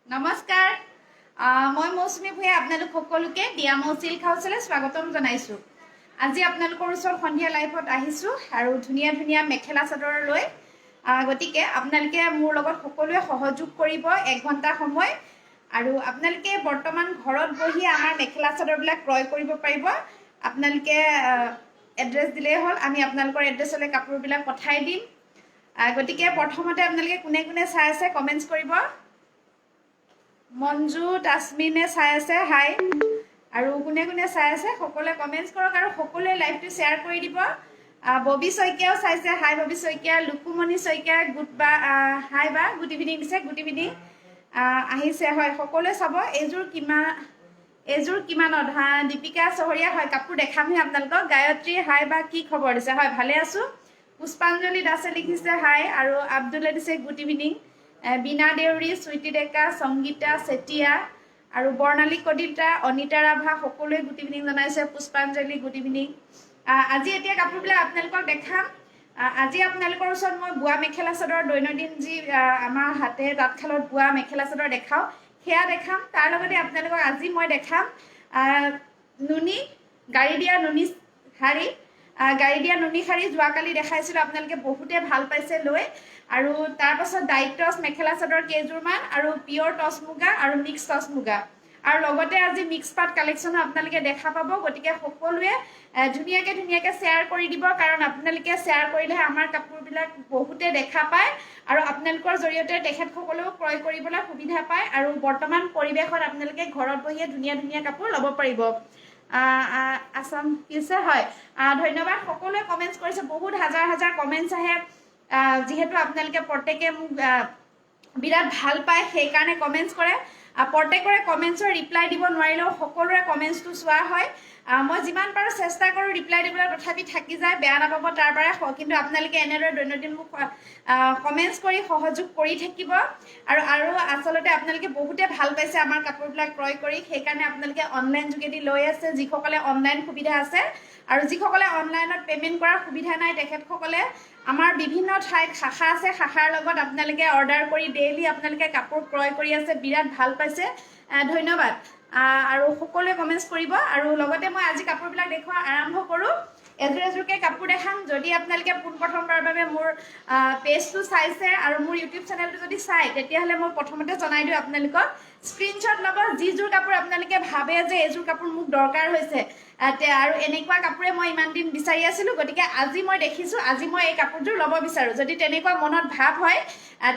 নমস্কাৰ মই মৌচুমী ভূঞা আপোনালোক সকলোকে ডিয়ামৌ চিল্ক হাউচলৈ স্বাগতম জনাইছোঁ। আজি আপোনালোকৰ ওচৰত সন্ধিয়া লাইভত আহিছোঁ আৰু ধুনীয়া ধুনীয়া মেখেলা চাদৰ লৈ গতিকে আপোনালোকে মোৰ লগত সকলোৱে সহযোগ কৰিব 1 ঘণ্টা সময় আৰু আপোনালোকে বৰ্তমান ঘৰত বহি আমাৰ মেখেলা চাদৰবিলাক ক্ৰয় কৰিব পাৰিব। আপোনালোকে এড্ৰেছ দিলেই হ'ল, আমি আপোনালোকৰ এড্ৰেছলৈ কাপোৰবিলাক পঠাই দিম। গতিকে প্ৰথমতে আপোনালোকে কোনে কোনে চাই আছে কমেণ্টছ কৰিব। মঞ্জু তাসমিনে চাই আছে হাই, আৰু কোনে কোনে চাই আছে সকলোৱে কমেণ্টছ কৰক আৰু সকলোৱে লাইভটো শ্বেয়াৰ কৰি দিব। ববি শইকীয়াও চাইছে, হাই ববি শইকীয়া। লুকুমণি শইকীয়া গুড বা হাই বা গুড ইভিনিং দিছে, গুড ইভিনিং আহিছে। হয়, সকলোৱে চাব। এইযোৰ কিমানত? দীপিকা চহৰীয়া, হয় কাপোৰ দেখামহে আপোনালোকক। গায়ত্ৰী হাই বা কি খবৰ দিছে? হয় ভালে আছোঁ। পুষ্পাঞ্জলি দাসে লিখিছে হাই, আৰু আব্দুলে দিছে গুড ইভিনিং। বীণা দেউৰী, চুইটি ডেকা, সংগীতা চেতিয়া আৰু বৰ্ণালী কলিতা, অনিতা ৰাভা সকলোৱে গুড ইভিনিং জনাইছে। পুষ্পাঞ্জলি গুড ইভিনিং। আজি এতিয়া কাপোৰবিলাক আপোনালোকক দেখাম। আজি আপোনালোকৰ ওচৰত মই বোৱা মেখেলা চাদৰ দৈনন্দিন যি আমাৰ হাতে তাঁতশালত বোৱা মেখেলা চাদৰ দেখাওঁ সেয়া দেখাম। তাৰ লগতে আপোনালোকক আজি মই দেখাম নুনি গাড়ী দিয়া নুনি শাৰী। যোৱাকালি দেখাইছিলোঁ, আপোনালোকে বহুতে ভাল পাইছে লৈ। আৰু তাৰপাছত ডাইট টচ মেখেলা চাদৰ কেইযোৰমান আৰু পিয়ৰ টচ মুগা আৰু মিক্স টচ মুগা, আৰু লগতে আজি মিক্স পাট কালেকশ্যনো আপোনালোকে দেখা পাব। গতিকে সকলোৱে ধুনীয়াকৈ শ্বেয়াৰ কৰি দিব, কাৰণ আপোনালোকে শ্বেয়াৰ কৰিলেহে আমাৰ কাপোৰবিলাক বহুতে দেখা পায় আৰু আপোনালোকৰ জৰিয়তে তেখেতসকলেও ক্ৰয় কৰিবলৈ সুবিধা পায় আৰু বৰ্তমান পৰিৱেশত আপোনালোকে ঘৰত বহিয়ে ধুনীয়া ধুনীয়া কাপোৰ ল'ব পাৰিব। আছাম কিছে, হয় ধন্যবাদ। সকলোৱে কমেণ্টছ কৰিছে, বহুত হাজাৰ কমেণ্টছ আহে। যিহেতু আপোনালোকে প্ৰত্যেকে মোক বিৰাট ভাল পায়, সেইকাৰণে কমেণ্টছ কৰে। প্ৰত্যেকৰে কমেণ্টছৰ ৰিপ্লাই দিব নোৱাৰিলেও সকলোৰে কমেণ্টছটো চোৱা হয়। মই যিমান পাৰোঁ চেষ্টা কৰোঁ ৰিপ্লাই দিবলৈ, তথাপি থাকি যায়, বেয়া নাপাব তাৰ পৰা। কিন্তু আপোনালোকে এনেদৰে দৈনন্দিন মোক কমেণ্টছ কৰি সহযোগ কৰি থাকিব। আৰু আচলতে আপোনালোকে বহুতে ভাল পাইছে আমাৰ কাপোৰবিলাক ক্ৰয় কৰি, সেইকাৰণে আপোনালোকে অনলাইন যোগেদি লৈ আছে। যিসকলে অনলাইন সুবিধা আছে আৰু যিসকলে অনলাইনত পে'মেণ্ট কৰাৰ সুবিধা নাই, তেখেতসকলে আমাৰ বিভিন্ন ঠাইত শাখা আছে, শাখাৰ লগত আপোনালোকে অৰ্ডাৰ কৰি ডেইলি আপোনালোকে কাপোৰ ক্ৰয় কৰি আছে, বিৰাট ভাল পাইছে, ধন্যবাদ। আৰু সকলোৱে কমেণ্টছ কৰিব। আৰু লগতে মই আজি কাপোৰবিলাক দেখুওৱা আৰম্ভ কৰোঁ। এযোৰকৈ কাপোৰ দেখাম। যদি আপোনালোকে পোনপ্ৰথমবাৰৰ বাবে মোৰ পেজটো চাইছে আৰু মোৰ ইউটিউব চেনেলটো যদি চাই, তেতিয়াহ'লে মই প্ৰথমতে জনাই দিওঁ আপোনালোকক, স্ক্ৰীনশ্বট ল'ব। যিযোৰ কাপোৰ আপোনালোকে ভাবে যে এইযোৰ কাপোৰ মোক দৰকাৰ হৈছে আৰু এনেকুৱা কাপোৰে মই ইমান দিন বিচাৰি আছিলোঁ, গতিকে আজি মই দেখিছোঁ, আজি মই এই কাপোৰযোৰ ল'ব বিচাৰোঁ। যদি তেনেকুৱা মনত ভাৱ হয়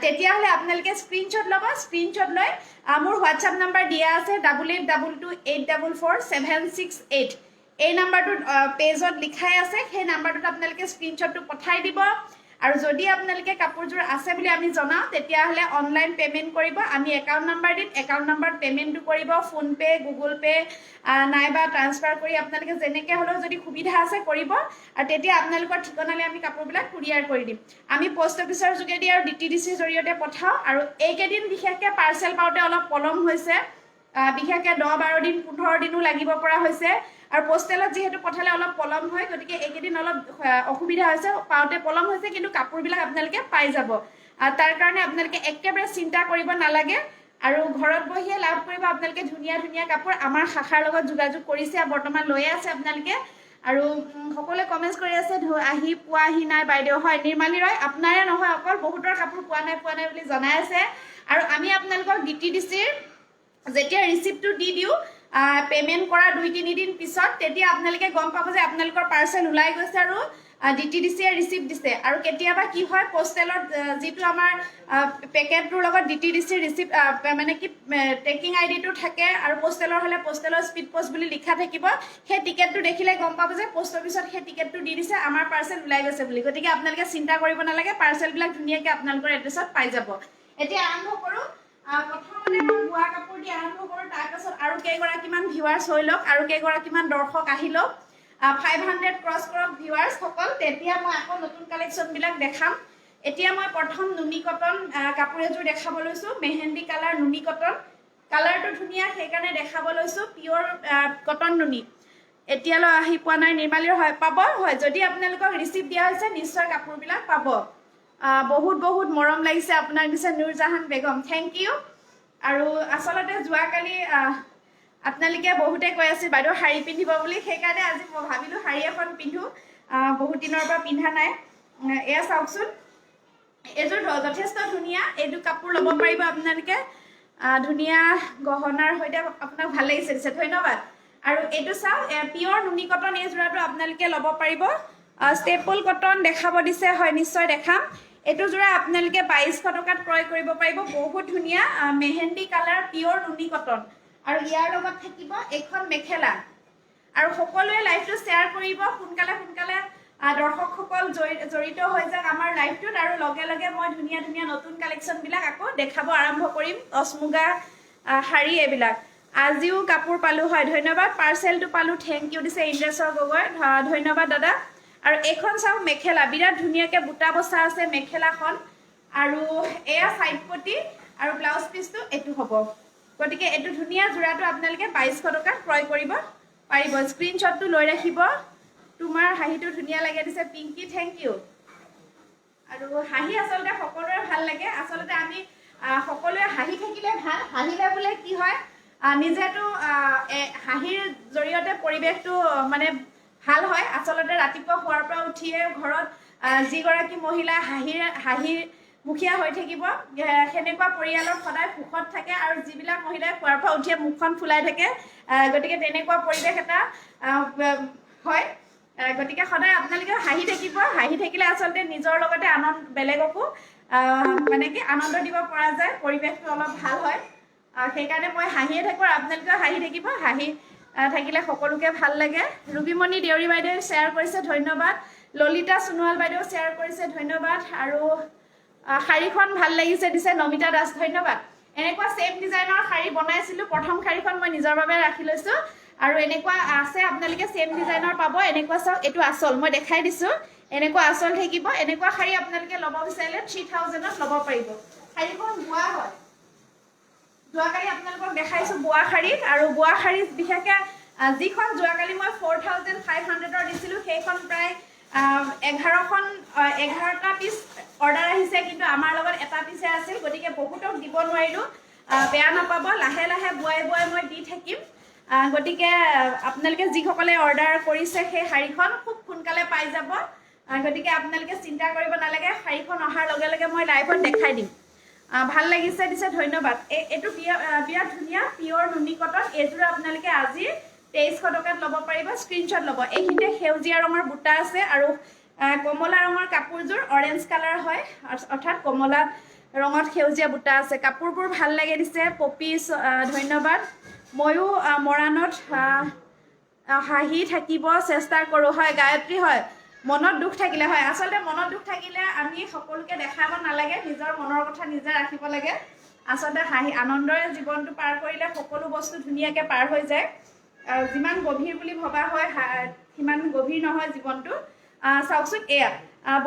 তেতিয়াহ'লে আপোনালোকে স্ক্ৰীনশ্বট ল'ব। স্ক্ৰীনশ্বট লৈ মোৰ হোৱাটছআপ নাম্বাৰ দিয়া আছে 8822844768। এই নাম্বাৰটোত পেজত লিখাই আছে, সেই নাম্বাৰটোত আপোনালোকে স্ক্ৰীনশ্বটটো পঠাই দিব। আৰু যদি আপোনালোকে কাপোৰযোৰ আছে বুলি আমি জনাওঁ, তেতিয়াহ'লে অনলাইন পে'মেণ্ট কৰিব। আমি একাউণ্ট নাম্বাৰ দিম, একাউণ্ট নাম্বাৰত পে'মেণ্টটো কৰিব। ফোনপে', গুগল পে' নাইবা ট্ৰান্সফাৰ কৰি আপোনালোকে যেনেকৈ হ'লেও যদি সুবিধা আছে কৰিব, আৰু তেতিয়া আপোনালোকৰ ঠিকনালৈ আমি কাপোৰবিলাক কুৰিয়াৰ কৰি দিম। আমি পোষ্ট অফিচৰ যোগেদি আৰু DTDCৰ জৰিয়তে পঠাওঁ। আৰু এইকেইদিন বিশেষকৈ পাৰ্চেল পাওঁতে অলপ পলম হৈছে, বিশেষকৈ 10-12 দিন 15 দিনো লাগিব পৰা হৈছে। আৰু পোষ্টেলত যিহেতু পঠালে অলপ পলম হয়, গতিকে এইকেইদিন অলপ অসুবিধা হৈছে, পাওঁতে পলম হৈছে, কিন্তু কাপোৰবিলাক আপোনালোকে পাই যাব। তাৰ কাৰণে আপোনালোকে একেবাৰে চিন্তা কৰিব নালাগে আৰু ঘৰত বহিয়ে লাভ কৰিব আপোনালোকে ধুনীয়া ধুনীয়া কাপোৰ। আমাৰ শাখাৰ লগত যোগাযোগ কৰিছে, বৰ্তমান লৈয়ে আছে আপোনালোকে। আৰু সকলোৱে কমেণ্টছ কৰি আছে, পোৱাহি নাই বাইদেউ। হয় নিৰ্মালী ৰয়, আপোনাৰে নহয় অকল, বহুতৰ কাপোৰ পোৱা নাই বুলি জনাই আছে। আৰু আমি আপোনালোকক DTDCৰ যেতিয়া ৰিচিপ্টটো দি দিওঁ পে'মেণ্ট কৰা 2-3 দিন পিছত, তেতিয়া আপোনালোকে গম পাব যে আপোনালোকৰ পাৰ্চেল ওলাই গৈছে আৰু DTDCয়ে ৰিচিপ্ট দিছে। আৰু কেতিয়াবা কি হয়, পোষ্টেলত যিটো আমাৰ পেকেটটোৰ লগত DTDCৰ ৰিচিপ্ট মানে কি ট্ৰেকিং আইডিটো থাকে, আৰু পোষ্টেলৰ হ'লে পোষ্টেলৰ স্পীড পোষ্ট বুলি লিখা থাকিব। সেই টিকেটটো দেখিলে গম পাব যে পোষ্ট অফিচত সেই টিকেটটো দি দিছে, আমাৰ পাৰ্চেল ওলাই গৈছে বুলি। গতিকে আপোনালোকে চিন্তা কৰিব নালাগে, পাৰ্চেলবিলাক ধুনীয়াকৈ আপোনালোকৰ এড্ৰেছত পাই যাব। এতিয়া আৰম্ভ কৰোঁ। প্ৰথমতে মই বোৱা কাপোৰ দি আৰম্ভ কৰোঁ, তাৰপাছত আৰু কেইগৰাকীমান ভিউৱাৰ্ছ হৈ লওক, আৰু কেইগৰাকীমান দৰ্শক আহি লওক। 500 ক্ৰছ কৰক ভিউৱাৰ্ছসকল, তেতিয়া মই আকৌ নতুন কালেকশ্যনবিলাক দেখাম। এতিয়া মই প্ৰথম নুনি কটন কাপোৰ এযোৰ দেখাব লৈছোঁ। মেহেন্দি কালাৰ নুনি কটন, কালাৰটো ধুনীয়া, সেইকাৰণে দেখাব লৈছোঁ। পিয়ৰ কটন নুনি এতিয়ালৈ আহি পোৱা নাই নিৰ্মালীৰ, হয় পাব। হয়, যদি আপোনালোকক ৰিচিপ্ট দিয়া হৈছে নিশ্চয় কাপোৰবিলাক পাব। বহুত মৰম লাগিছে আপোনাক দিছে নুৰজাহান বেগম, থেংক ইউ। আৰু আচলতে যোৱাকালি আপোনালোকে বহুতে কৈ আছিল বাইদেউ শাৰী পিন্ধিব বুলি, সেইকাৰণে আজি মই ভাবিলোঁ শাৰী এখন পিন্ধো, বহুত দিনৰ পৰা পিন্ধা নাই। এয়া চাওকচোন, এইযোৰ যথেষ্ট ধুনীয়া, এইটো কাপোৰ ল'ব পাৰিব আপোনালোকে, ধুনীয়া গহনাৰ সৈতে আপোনাক ভাল লাগিছে দিছে, ধন্যবাদ। আৰু এইটো চাওক, পিয়ৰ নুনি কটন, এই যোৰাটো আপোনালোকে ল'ব পাৰিব। ষ্টেপল কটন দেখাব দিছে, হয় নিশ্চয় দেখাম। এইটো যোৰা আপোনালোকে 2200 টকাত ক্ৰয় কৰিব পাৰিব, বহুত ধুনীয়া মেহেন্দি কালাৰ পিয়ৰ নুনি কটন। আৰু ইয়াৰ লগত থাকিব এখন মেখেলা। আৰু সকলোৱে লাইভটো শ্বেয়াৰ কৰিব, সোনকালে সোনকালে দৰ্শকসকল জড়িত হৈ যাওক আমাৰ লাইভটোত। আৰু লগে লগে মই ধুনীয়া ধুনীয়া নতুন কালেকশ্যনবিলাক আকৌ দেখাব আৰম্ভ কৰিম, অচমুগা শাৰী এইবিলাক। আজিও কাপোৰ পালোঁ, হয় ধন্যবাদ, পাৰ্চেলটো পালোঁ, থেংক ইউ দিছে ইন্দ্ৰেশ্বৰ গগৈ, ধন্যবাদ দাদা। আৰু এইখন চাওক মেখেলা, বিৰাট ধুনীয়াকৈ বুটা বচা আছে মেখেলাখন। আৰু এয়া চাইড পটি আৰু ব্লাউজ পিচটো এইটো হ'ব। গতিকে এইটো ধুনীয়া যোৰাটো আপোনালোকে 2200 টকাত ক্ৰয় কৰিব পাৰিব। স্ক্ৰীনশ্বটটো লৈ ৰাখিব। তোমাৰ হাঁহিটো ধুনীয়া লাগে দিছে পিংকি, থেংক ইউ। আৰু হাঁহি আচলতে সকলোৰে ভাল লাগে, আচলতে আমি সকলোৱে হাঁহি থাকিলে ভাল, হাঁহিলে বোলে কি হয়, নিজেতো হাঁহিৰ জৰিয়তে পৰিৱেশটো মানে ভাল হয়। আচলতে ৰাতিপুৱা শোৱাৰ পৰা উঠিয়ে ঘৰত যিগৰাকী মহিলা হাঁহিমুখীয়া হৈ থাকিব, সেনেকুৱা পৰিয়ালৰ সদায় সুখত থাকে। আৰু যিবিলাক মহিলাই শোৱাৰ পৰা উঠিয়ে মুখখন ফুলাই থাকে, গতিকে তেনেকুৱা পৰিৱেশ এটা হয়। গতিকে সদায় আপোনালোকে হাঁহি থাকিব, হাঁহি থাকিলে আচলতে নিজৰ লগতে বেলেগকো মানে কি আনন্দ দিব পৰা যায়, পৰিৱেশটো অলপ ভাল হয়। সেইকাৰণে মই হাঁহিয়ে থাকোঁ, আৰু আপোনালোকেও হাঁহি থাকিব, হাঁহি থাকিলে সকলোকে ভাল লাগে। ৰুবিমণি দেউৰী বাইদেৱে শ্বেয়াৰ কৰিছে, ধন্যবাদ। ললিতা সোণোৱাল বাইদেউ শ্বেয়াৰ কৰিছে, ধন্যবাদ। আৰু শাৰীখন ভাল লাগিছে দিছে নমিতা দাস, ধন্যবাদ। এনেকুৱা ছেম ডিজাইনৰ শাৰী বনাইছিলোঁ, প্ৰথম শাৰীখন মই নিজৰ বাবে ৰাখি লৈছোঁ। আৰু এনেকুৱা আছে, আপোনালোকে ছেম ডিজাইনৰ পাব। এনেকুৱা চাওক, এইটো আচল, মই দেখাই দিছোঁ, এনেকুৱা আচল থাকিব। এনেকুৱা শাৰী আপোনালোকে ল'ব বিচাৰিলে 3000ত ল'ব পাৰিব। শাৰীখন বোৱা হয়, যোৱাকালি আপোনালোকক দেখাইছোঁ বোৱা শাৰী। আৰু বোৱা শাৰী বিশেষকৈ যিখন যোৱাকালি মই 4500ৰ দিছিলোঁ, সেইখন প্ৰায় 11টা পিচ অৰ্ডাৰ আহিছে, কিন্তু আমাৰ লগত এটা পিচহে আছিল। গতিকে বহুতক দিব নোৱাৰিলোঁ, বেয়া নাপাব, লাহে লাহে বোৱাই বোৱাই মই দি থাকিম। গতিকে আপোনালোকে যিসকলে অৰ্ডাৰ কৰিছে সেই শাৰীখন খুব সোনকালে পাই যাব। গতিকে আপোনালোকে চিন্তা কৰিব নালাগে, শাৰীখন অহাৰ লগে লগে মই লাইভত দেখাই দিম। ভাল লাগিছে দিছে, ধন্যবাদ। এইটো বিৰাট ধুনীয়া পিয়ৰ নুনি কটন, এইযোৰ আপোনালোকে আজি 2300 টকাত ল'ব পাৰিব। স্ক্ৰীনশ্বট ল'ব। এইখিনিতে সেউজীয়া ৰঙৰ বুটা আছে, আৰু কমলা ৰঙৰ কাপোৰযোৰ অৰেঞ্জ কালাৰ হয়, অৰ্থাৎ কমলা ৰঙত সেউজীয়া বুটা আছে। কাপোৰবোৰ ভাল লাগে দিছে পপি, ধন্যবাদ। ময়ো মৰাণত হাঁহি থাকিব চেষ্টা কৰোঁ, হয় গায়ত্ৰী, হয় মনত দুখ থাকিলে, হয় আচলতে মনত দুখ থাকিলে আমি সকলোকে দেখাব নালাগে, নিজৰ মনৰ কথা নিজে ৰাখিব লাগে। আচলতে হাঁহি আনন্দৰে জীৱনটো পাৰ কৰিলে সকলো বস্তু ধুনীয়াকৈ পাৰ হৈ যায়। যিমান গভীৰ বুলি ভবা হয় সিমান গভীৰ নহয় জীৱনটো। চাওকচোন, এয়া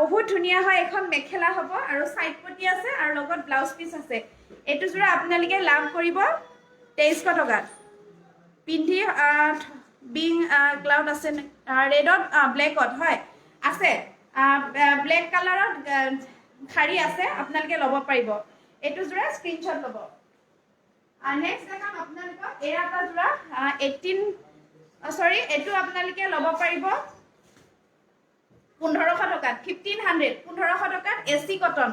বহুত ধুনীয়া হয়, এখন মেখেলা হ'ব, আৰু চাইড পটি আছে, আৰু লগত ব্লাউজ পিচ আছে। এইটো যোৰা আপোনালোকে লাভ কৰিব 2300 টকাত। পিন্ধি বিং ক্লাউড আছে, ৰেডত ব্লেকত, হয় আছে, ব্লেক কালাৰত শাৰী আছে, আপোনালোকে ল'ব পাৰিব। এইটো যোৰা স্ক্ৰীনশ্বট ল'ব। নেক্সট দেখাম আপোনালোকক, এয়া এটা যোৰা এইটো আপোনালোকে ল'ব পাৰিব 1500 টকাত, 1500 টকাত এচি কটন।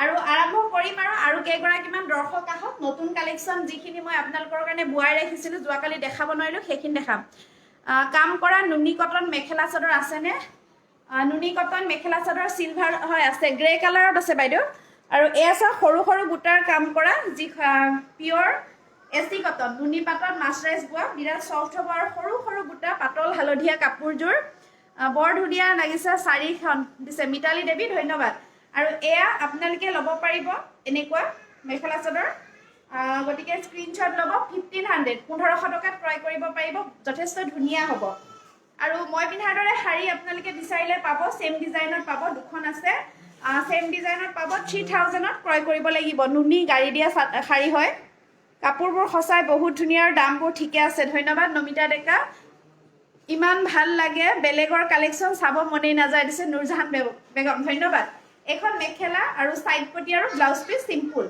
আৰু আৰম্ভ কৰিম, আৰু কেইগৰাকীমান দৰ্শক আহক, নতুন কালেকশ্যন যিখিনি মই আপোনালোকৰ কাৰণে বোৱাই ৰাখিছিলোঁ, যোৱাকালি দেখাব নোৱাৰিলোঁ, সেইখিনি দেখাম। কাম কৰা নুনি কটন মেখেলা চাদৰ আছেনে? নুনি কটন মেখেলা চাদৰ চিলভাৰ, হয় আছে, গ্ৰে কালাৰত আছে বাইদেউ। আৰু এয়া চাওক, সৰু সৰু বুটাৰ কাম কৰা, যি পিয়ৰ এচি কটন, নুনি পাতত মাছৰাইজ বোৱা, বিৰাট চফ্ট হ'ব। আৰু সৰু সৰু বুটা, পাতল হালধীয়া কাপোৰযোৰ, বৰ ধুনীয়া লাগিছে। শাৰীখন দিছে মিতালী দেৱী, ধন্যবাদ। আৰু এয়া আপোনালোকে ল'ব পাৰিব এনেকুৱা মেখেলা চাদৰ। গতিকে স্ক্ৰীনশ্বট ল'ব, 1500 টকাত ক্ৰয় কৰিব পাৰিব, যথেষ্ট ধুনীয়া হ'ব। আৰু মই পিন্ধাৰ দৰে শাৰী আপোনালোকে বিচাৰিলে পাব, ছেম ডিজাইনত পাব, দুখন আছে, ছেম ডিজাইনত পাব। 3000ত ক্ৰয় কৰিব লাগিব। নুনি গাড়ী দিয়া শাৰী হয়, কাপোৰবোৰ সঁচাই বহুত ধুনীয়া, আৰু দামবোৰ ঠিকে আছে, ধন্যবাদ নমিতা ডেকা। ইমান ভাল লাগে, বেলেগৰ কালেকশ্যন চাব মনেই নাযায় দিছে নুৰজাহান বেগম, ধন্যবাদ। এখন মেখেলা, আৰু চাইড পটি, আৰু ব্লাউজ পিচ চিম্পুল।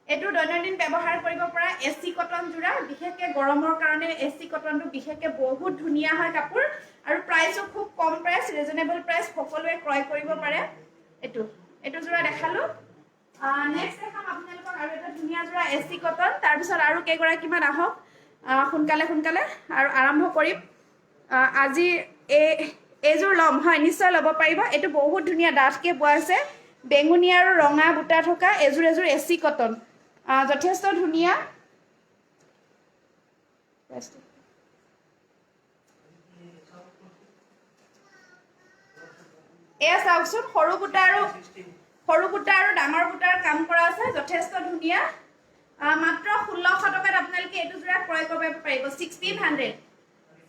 এইটো দৈনন্দিন ব্যৱহাৰ কৰিব পৰা এচি কটন যোৰা, বিশেষকৈ গৰমৰ কাৰণে এচি কটনটো বিশেষকৈ বহুত ধুনীয়া হয় কাপোৰ আৰু প্ৰাইচো খুব কম প্ৰাইচ, ৰিজনেবল প্ৰাইচ, সকলোৱে ক্ৰয় কৰিব পাৰে। এইটো যোৰা দেখালো। নেক্সট দেখাম আপোনালোকক আৰু এটা ধুনীয়া যোৰা এচি কটন। তাৰপিছত আৰু কেইগৰাকীমান আহক, সোনকালে আৰু আৰম্ভ কৰিম। আজি এইযোৰ ল'ম, হয় নিশ্চয় ল'ব পাৰিব। এইটো বহুত ধুনীয়া ডাঠকৈ বোৱা আছে, বেঙুনীয়া আৰু ৰঙা বুটা থকা এযোৰ এচি কটন, যথেষ্ট ধুনীয়া। এয়া চাওকচোন, সৰু বুটা আৰু ডাঙৰ বুটাৰ কাম কৰা আছে, যথেষ্ট ধুনীয়া। মাত্ৰ 1600 টকাত আপোনালোকে এইটো যোৰা ক্ৰয় কৰিব পাৰিব, 1600।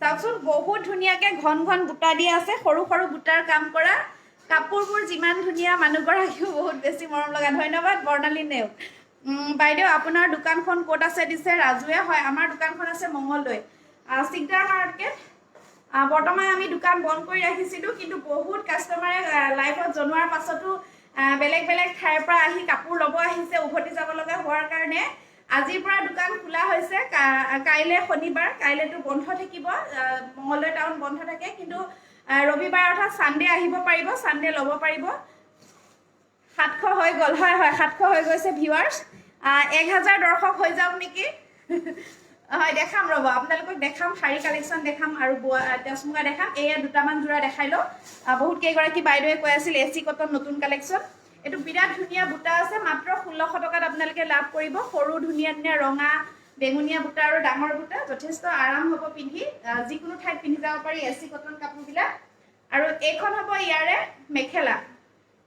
চাওকচোন, বহুত ধুনীয়াকৈ ঘন বুটা দিয়া আছে, সৰু বুটাৰ কাম কৰা। কাপোৰবোৰ যিমান ধুনীয়া, মানুহগৰাকীও বহুত বেছি মৰম লগা। ধন্যবাদ বৰ্ণালী নেওগ। বাইদেউ আপোনাৰ দোকানখন ক'ত আছে দিছে? ৰাজুৱে। হয়, আমাৰ দোকানখন আছে মঙলদৈ, চিগদাৰ মাৰ্কেট। বৰ্তমান আমি দোকান বন্ধ কৰি ৰাখিছিলোঁ, কিন্তু বহুত কাষ্টমাৰে লাইভত জনোৱাৰ পাছতো বেলেগ ঠাইৰ পৰা আহি কাপোৰ ল'ব আহিছে, উভতি যাব লগা হোৱাৰ কাৰণে আজিৰ পৰা দোকান খোলা হৈছে। কাইলৈ শনিবাৰ, কাইলৈতো বন্ধ থাকিব, মঙলদৈ টাউন বন্ধ থাকে, কিন্তু ৰবিবাৰ অৰ্থাৎ ছানডে আহিব পাৰিব, ছানডে ল'ব পাৰিব। 700 হৈ গ'ল, হয় 700 হৈ গৈছে ভিউৱাৰ্ছ। 1000 দৰ্শক হৈ যাওক নেকি? হয়, দেখাম ৰ'ব, আপোনালোকক দেখাম, শাৰী কালেকশ্যন দেখাম আৰু টচ মুগা দেখাম। এয়া দুটামান যোৰা দেখাই লওঁ। বহুত কেইগৰাকী বাইদেৱে কৈ আছিল এচি কটন নতুন কালেকশ্যন। এইটো বিৰাট ধুনীয়া বুটা আছে, মাত্ৰ 1600 টকাত আপোনালোকে লাভ কৰিব। সৰু ধুনীয়া ৰঙা বেঙুনীয়া বুটা আৰু ডাঙৰ বুটা, যথেষ্ট আৰাম হ'ব পিন্ধি, যিকোনো ঠাইত পিন্ধি যাব পাৰি এচি কটন কাপোৰবিলাক। আৰু এইখন হ'ব ইয়াৰে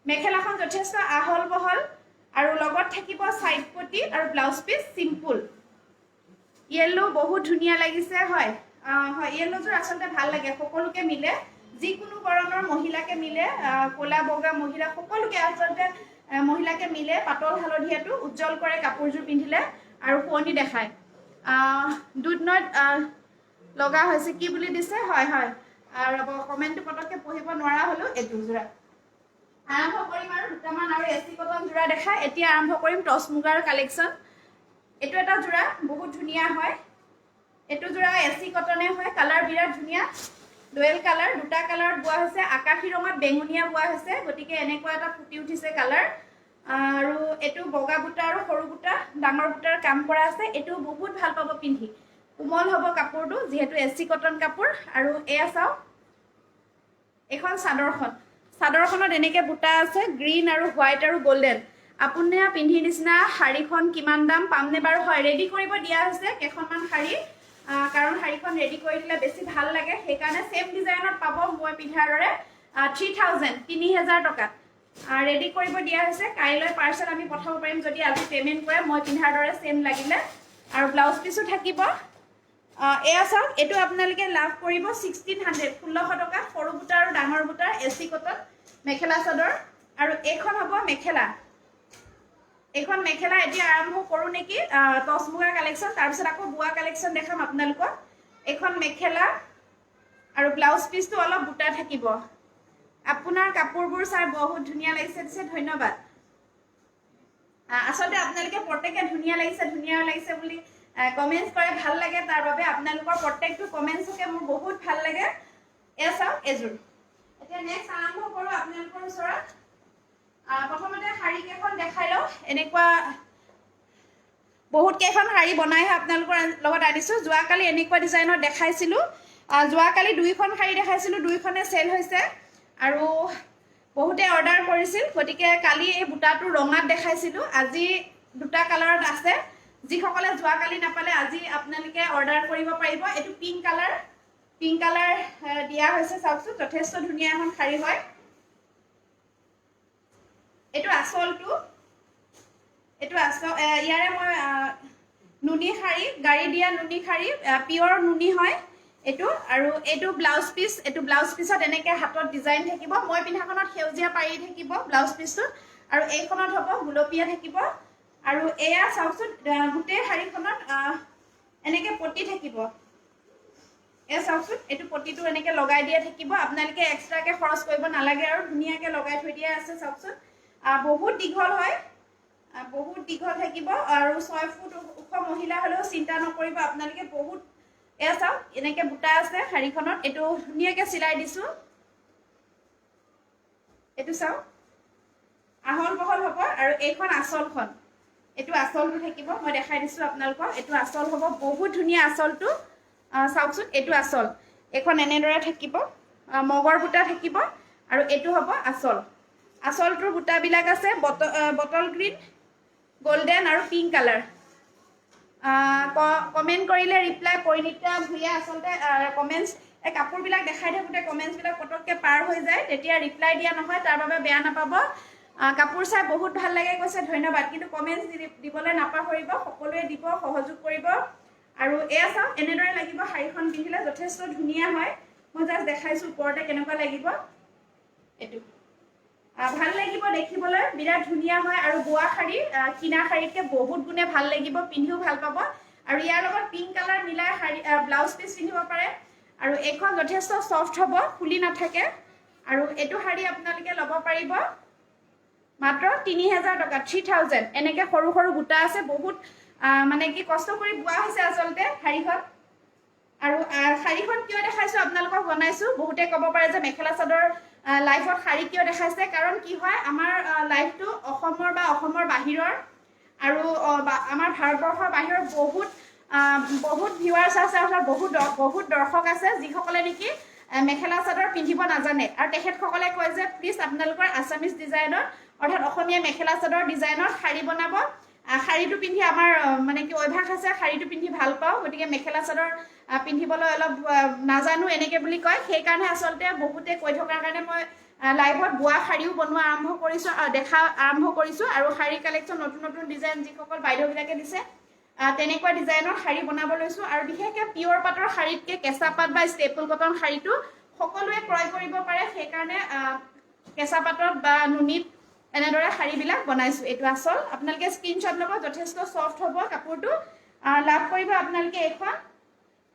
মেখেলাখন, যথেষ্ট আহল বহল আৰু লগত থাকিব চাইড পটি আৰু ব্লাউজ পিচ চিম্পুল। য়েল্লো বহুত ধুনীয়া লাগিছে। হয়, য়েল্লোযোৰ আচলতে ভাল লাগে, সকলোকে মিলে, যিকোনো বৰণৰ মহিলাকে মিলে, ক'লা বগা মহিলা সকলোকে আচলতে মহিলাকে মিলে। পাতল হালধীয়াটো উজ্জ্বল কৰে কাপোৰযোৰ পিন্ধিলে আৰু শুৱনি দেখায়। দুধ নৈত লগা হৈছে, কি বুলি দিছে? হয় ৰ'ব, কমেণ্টটো পটককৈ পঢ়িব নোৱাৰা হ'লো। এইটো যোৰা আৰম্ভ কৰিম আৰু দুটামান আৰু এচি কটন যোৰা দেখাই। এতিয়া আৰম্ভ কৰিম টচ মুগাৰ কালেকশ্যন। এইটো এটা যোৰা বহুত ধুনীয়া হয়, এইটো যোৰা এচি কটনে হয়, কালাৰ বিৰাট ধুনীয়া, ডুৱেল কালাৰ, দুটা কালাৰত বোৱা হৈছে, আকাশী ৰঙত বেঙুনীয়া বোৱা হৈছে, গতিকে এনেকুৱা এটা ফুটি উঠিছে কালাৰ। আৰু এইটো বগা বুটা আৰু সৰু বুটা ডাঙৰ বুটাৰ কাম কৰা আছে। এইটো বহুত ভাল পাব পিন্ধি, কোমল হ'ব কাপোৰটো, যিহেতু এচি কটন কাপোৰ। আৰু এয়া চাওক, এইখন চাদৰখনত এনেকৈ বুটা আছে, গ্ৰীণ আৰু হোৱাইট আৰু গল্ডেন। আপুনি পিন্ধি নিচিনা শাড়ীখন কিমান দাম পামনে বাৰু? হয়, ৰেডি কৰিব দিয়া হৈছে কেইখনমান শাড়ী, কাৰণ শাড়ীখন ৰেডি কৰি দিলে বেছি ভাল লাগে, সেইকাৰণে ছেম ডিজাইনত পাব মই পিন্ধাৰ দৰে। 3000 টকাত ৰেডি কৰিব দিয়া হৈছে। কাইলৈ পাৰ্চেল আমি পঠাব পাৰিম যদি আজি পে'মেণ্ট কৰে, মই পিন্ধাৰ দৰে ছেম লাগিলে। আৰু ব্লাউজ পিচো থাকিব। এয়া চাওক, এইটো আপোনালোকে লাভ কৰিব 1600, 1600 টকা, সৰু বুটা আৰু ডাঙৰ butter AC cotton mekhela chador. আৰু এইখন হ'ব মেখেলা, এইখন মেখেলা এতিয়া আৰম্ভ কৰোঁ নেকি, টচ মুগা কালেকশ্যন, তাৰপিছত আকৌ বোৱা কালেকশ্যন দেখাম আপোনালোকক। এইখন মেখেলা আৰু ব্লাউজ পিচটো অলপ বুটা থাকিব। আপোনাৰ কাপোৰবোৰ চাই বহুত ধুনীয়া লাগিছে দিছে, ধন্যবাদ। আচলতে আপোনালোকে প্ৰত্যেকে ধুনীয়া লাগিছে বুলি কমেণ্টছ কৰে, ভাল লাগে, তাৰ বাবে আপোনালোকৰ প্ৰত্যেকটো কমেণ্টছকে মোৰ বহুত ভাল লাগে। এয়া চাওক এযোৰ। এতিয়া নেক্সট আৰম্ভ কৰোঁ আপোনালোকৰ ওচৰত। প্ৰথমতে শাড়ী কেইখন দেখাই লওঁ। এনেকুৱা বহুত কেইখন শাড়ী বনাইহে আপোনালোকৰ লগত আনিছোঁ। যোৱাকালি এনেকুৱা ডিজাইনত দেখাইছিলোঁ, যোৱাকালি 2খন শাড়ী দেখাইছিলোঁ, 2খনে চেল হৈছে আৰু বহুতে অৰ্ডাৰ কৰিছিল, গতিকে কালি এই বুটাটো ৰঙাত দেখাইছিলোঁ, আজি দুটা কালাৰত আছে। যিসকলে যোৱাকালি নাপালে আজি আপোনালোকে অৰ্ডাৰ কৰিব পাৰিব। এইটো পিংক কালাৰ দিয়া হৈছে, চাওকচোন, যথেষ্ট ধুনীয়া এখন শাড়ী হয়। এইটো আঁচলটো, ইয়াৰে মই নুনি শাড়ী, গাড়ী দিয়া নুনি শাড়ী, পিয়ৰ নুনি হয় এইটো। আৰু এইটো ব্লাউজ পিচত এনেকৈ হাতত ডিজাইন থাকিব। মই পিন্ধাখনত সেউজীয়া পাৰি থাকিব ব্লাউজ পিচটোত, আৰু এইখনত হ'ব গুলপীয়া থাকিব। আৰু এয়া চাওকচোন, গোটেই শাড়ীখনত এনেকৈ পটি থাকিব। এয়া চাওকচোন, এইটো পটিটো এনেকৈ লগাই দিয়া থাকিব, আপোনালোকে এক্সট্ৰাকৈ খৰচ কৰিব নালাগে আৰু ধুনীয়াকৈ লগাই থৈ দিয়া আছে। চাওকচোন, বহুত দীঘল হয়, বহুত দীঘল থাকিব আৰু 6 ফুট ওখ মহিলা হলেও চিন্তা নকৰিব আপোনালোকে বহুত এয়া চাওক এনেকে বুটা আছে শাড়ীখনত এইটো ধুনীয়াকে চিলাই দিছো এইটো চাওক আহল বহল হ'ব আৰু এইখন আঁচলখন এইটো আঁচলটো থাকিব মই দেখাই দিছো আপোনালোকক এইটো আঁচল হ'ব বহুত ধুনীয়া আঁচলটো চাওকচোন এইটো আঁচল এখন এনেদৰে থাকিব মগৰ বুটা থাকিব আৰু এইটো হ'ব আঁচল আঁচলটোৰ বুটাবিলাক আছে বটল গ্ৰীণ গোল্ডেন আৰু পিংক কালাৰ কমেণ্ট কৰিলে ৰিপ্লাই পৰিণীতা ভূঞা আচলতে কমেণ্টছ এই কাপোৰবিলাক দেখাই থাকোঁতে কমেণ্টছবিলাক পটককৈ পাৰ হৈ যায় তেতিয়া ৰিপ্লাই দিয়া নহয় তাৰ বাবে বেয়া নাপাব কাপোৰ চাই বহুত ভাল লাগে কৈছে ধন্যবাদ কিন্তু কমেণ্টছ দিবলৈ নাপাহৰিব সকলোৱে দিব সহযোগ কৰিব আৰু এয়া চাওক এনেদৰে লাগিব শাড়ীখন পিন্ধিলে যথেষ্ট ধুনীয়া হয় মই জাষ্ট দেখাইছোঁ ওপৰতে কেনেকুৱা লাগিব এইটো ভাল লাগিব দেখিবলৈ বিৰাট ধুনীয়া হয় আৰু বোৱা শাড়ী কিনা শাড়ীতকৈ বহুত গুণে ভাল লাগিব পিন্ধিও ভাল পাব আৰু ইয়াৰ লগত পিংক কালাৰ মিলাই শাড়ী ব্লাউজ পিচ পিন্ধিব পাৰে আৰু এইখন যথেষ্ট সফ্ট হ'ব খুলি নাথাকে আৰু এইটো শাড়ী আপোনালোকে ল'ব পাৰিব মাত্ৰ 3000 টকা 3000 এনেকৈ সৰু সৰু বুটা আছে বহুত মানে কি কষ্ট কৰি বোৱা হৈছে আচলতে শাড়ীখন আৰু শাড়ীখন কিয় দেখাইছোঁ আপোনালোকক জনাইছোঁ বহুতে ক'ব পাৰে যে মেখেলা চাদৰ লাইফত শাড়ী কিয় দেখাইছে কাৰণ কি হয় আমাৰ লাইফটো অসমৰ বা অসমৰ বাহিৰৰ আৰু আমাৰ ভাৰতবৰ্ষৰ বাহিৰৰ বহুত ভিউৱাৰ্ছ আছে অৰ্থাৎ বহুত দৰ্শক আছে যিসকলে নেকি মেখেলা চাদৰ পিন্ধিব নাজানে আৰু তেখেতসকলে কয় যে প্লিজ আপোনালোকৰ আছামিজ ডিজাইনৰ অৰ্থাৎ অসমীয়া মেখেলা চাদৰ ডিজাইনৰ শাড়ী বনাব শাড়ীটো পিন্ধি আমাৰ মানে কি অভ্যাস আছে শাড়ীটো পিন্ধি ভাল পাওঁ গতিকে মেখেলা চাদৰ পিন্ধিবলৈ অলপ নাজানো এনেকৈ বুলি কয় সেইকাৰণে আচলতে বহুতে কৈ থকাৰ কাৰণে মই লাইভত বোৱা শাড়ীও বনোৱা আৰম্ভ কৰিছোঁ দেখা আৰম্ভ কৰিছোঁ আৰু শাড়ী কালেকশ্যন নতুন নতুন ডিজাইন যিসকল বাইদেউবিলাকে দিছে তেনেকুৱা ডিজাইনৰ শাড়ী বনাব লৈছোঁ আৰু বিশেষকৈ পিয়ৰ পাটৰ শাড়ীতকৈ কেঁচা পাট বা ষ্টেপল কটন শাড়ীটো সকলোৱে ক্ৰয় কৰিব পাৰে সেইকাৰণে কেঁচা পাটত বা নুনীত এনেদৰে শাড়ীবিলাক বনাইছোঁ এইটো আচল আপোনালোকে স্ক্ৰীনশ্বট ল'ব যথেষ্ট চফ্ট হ'ব কাপোৰটো লাভ কৰিব আপোনালোকে এইখন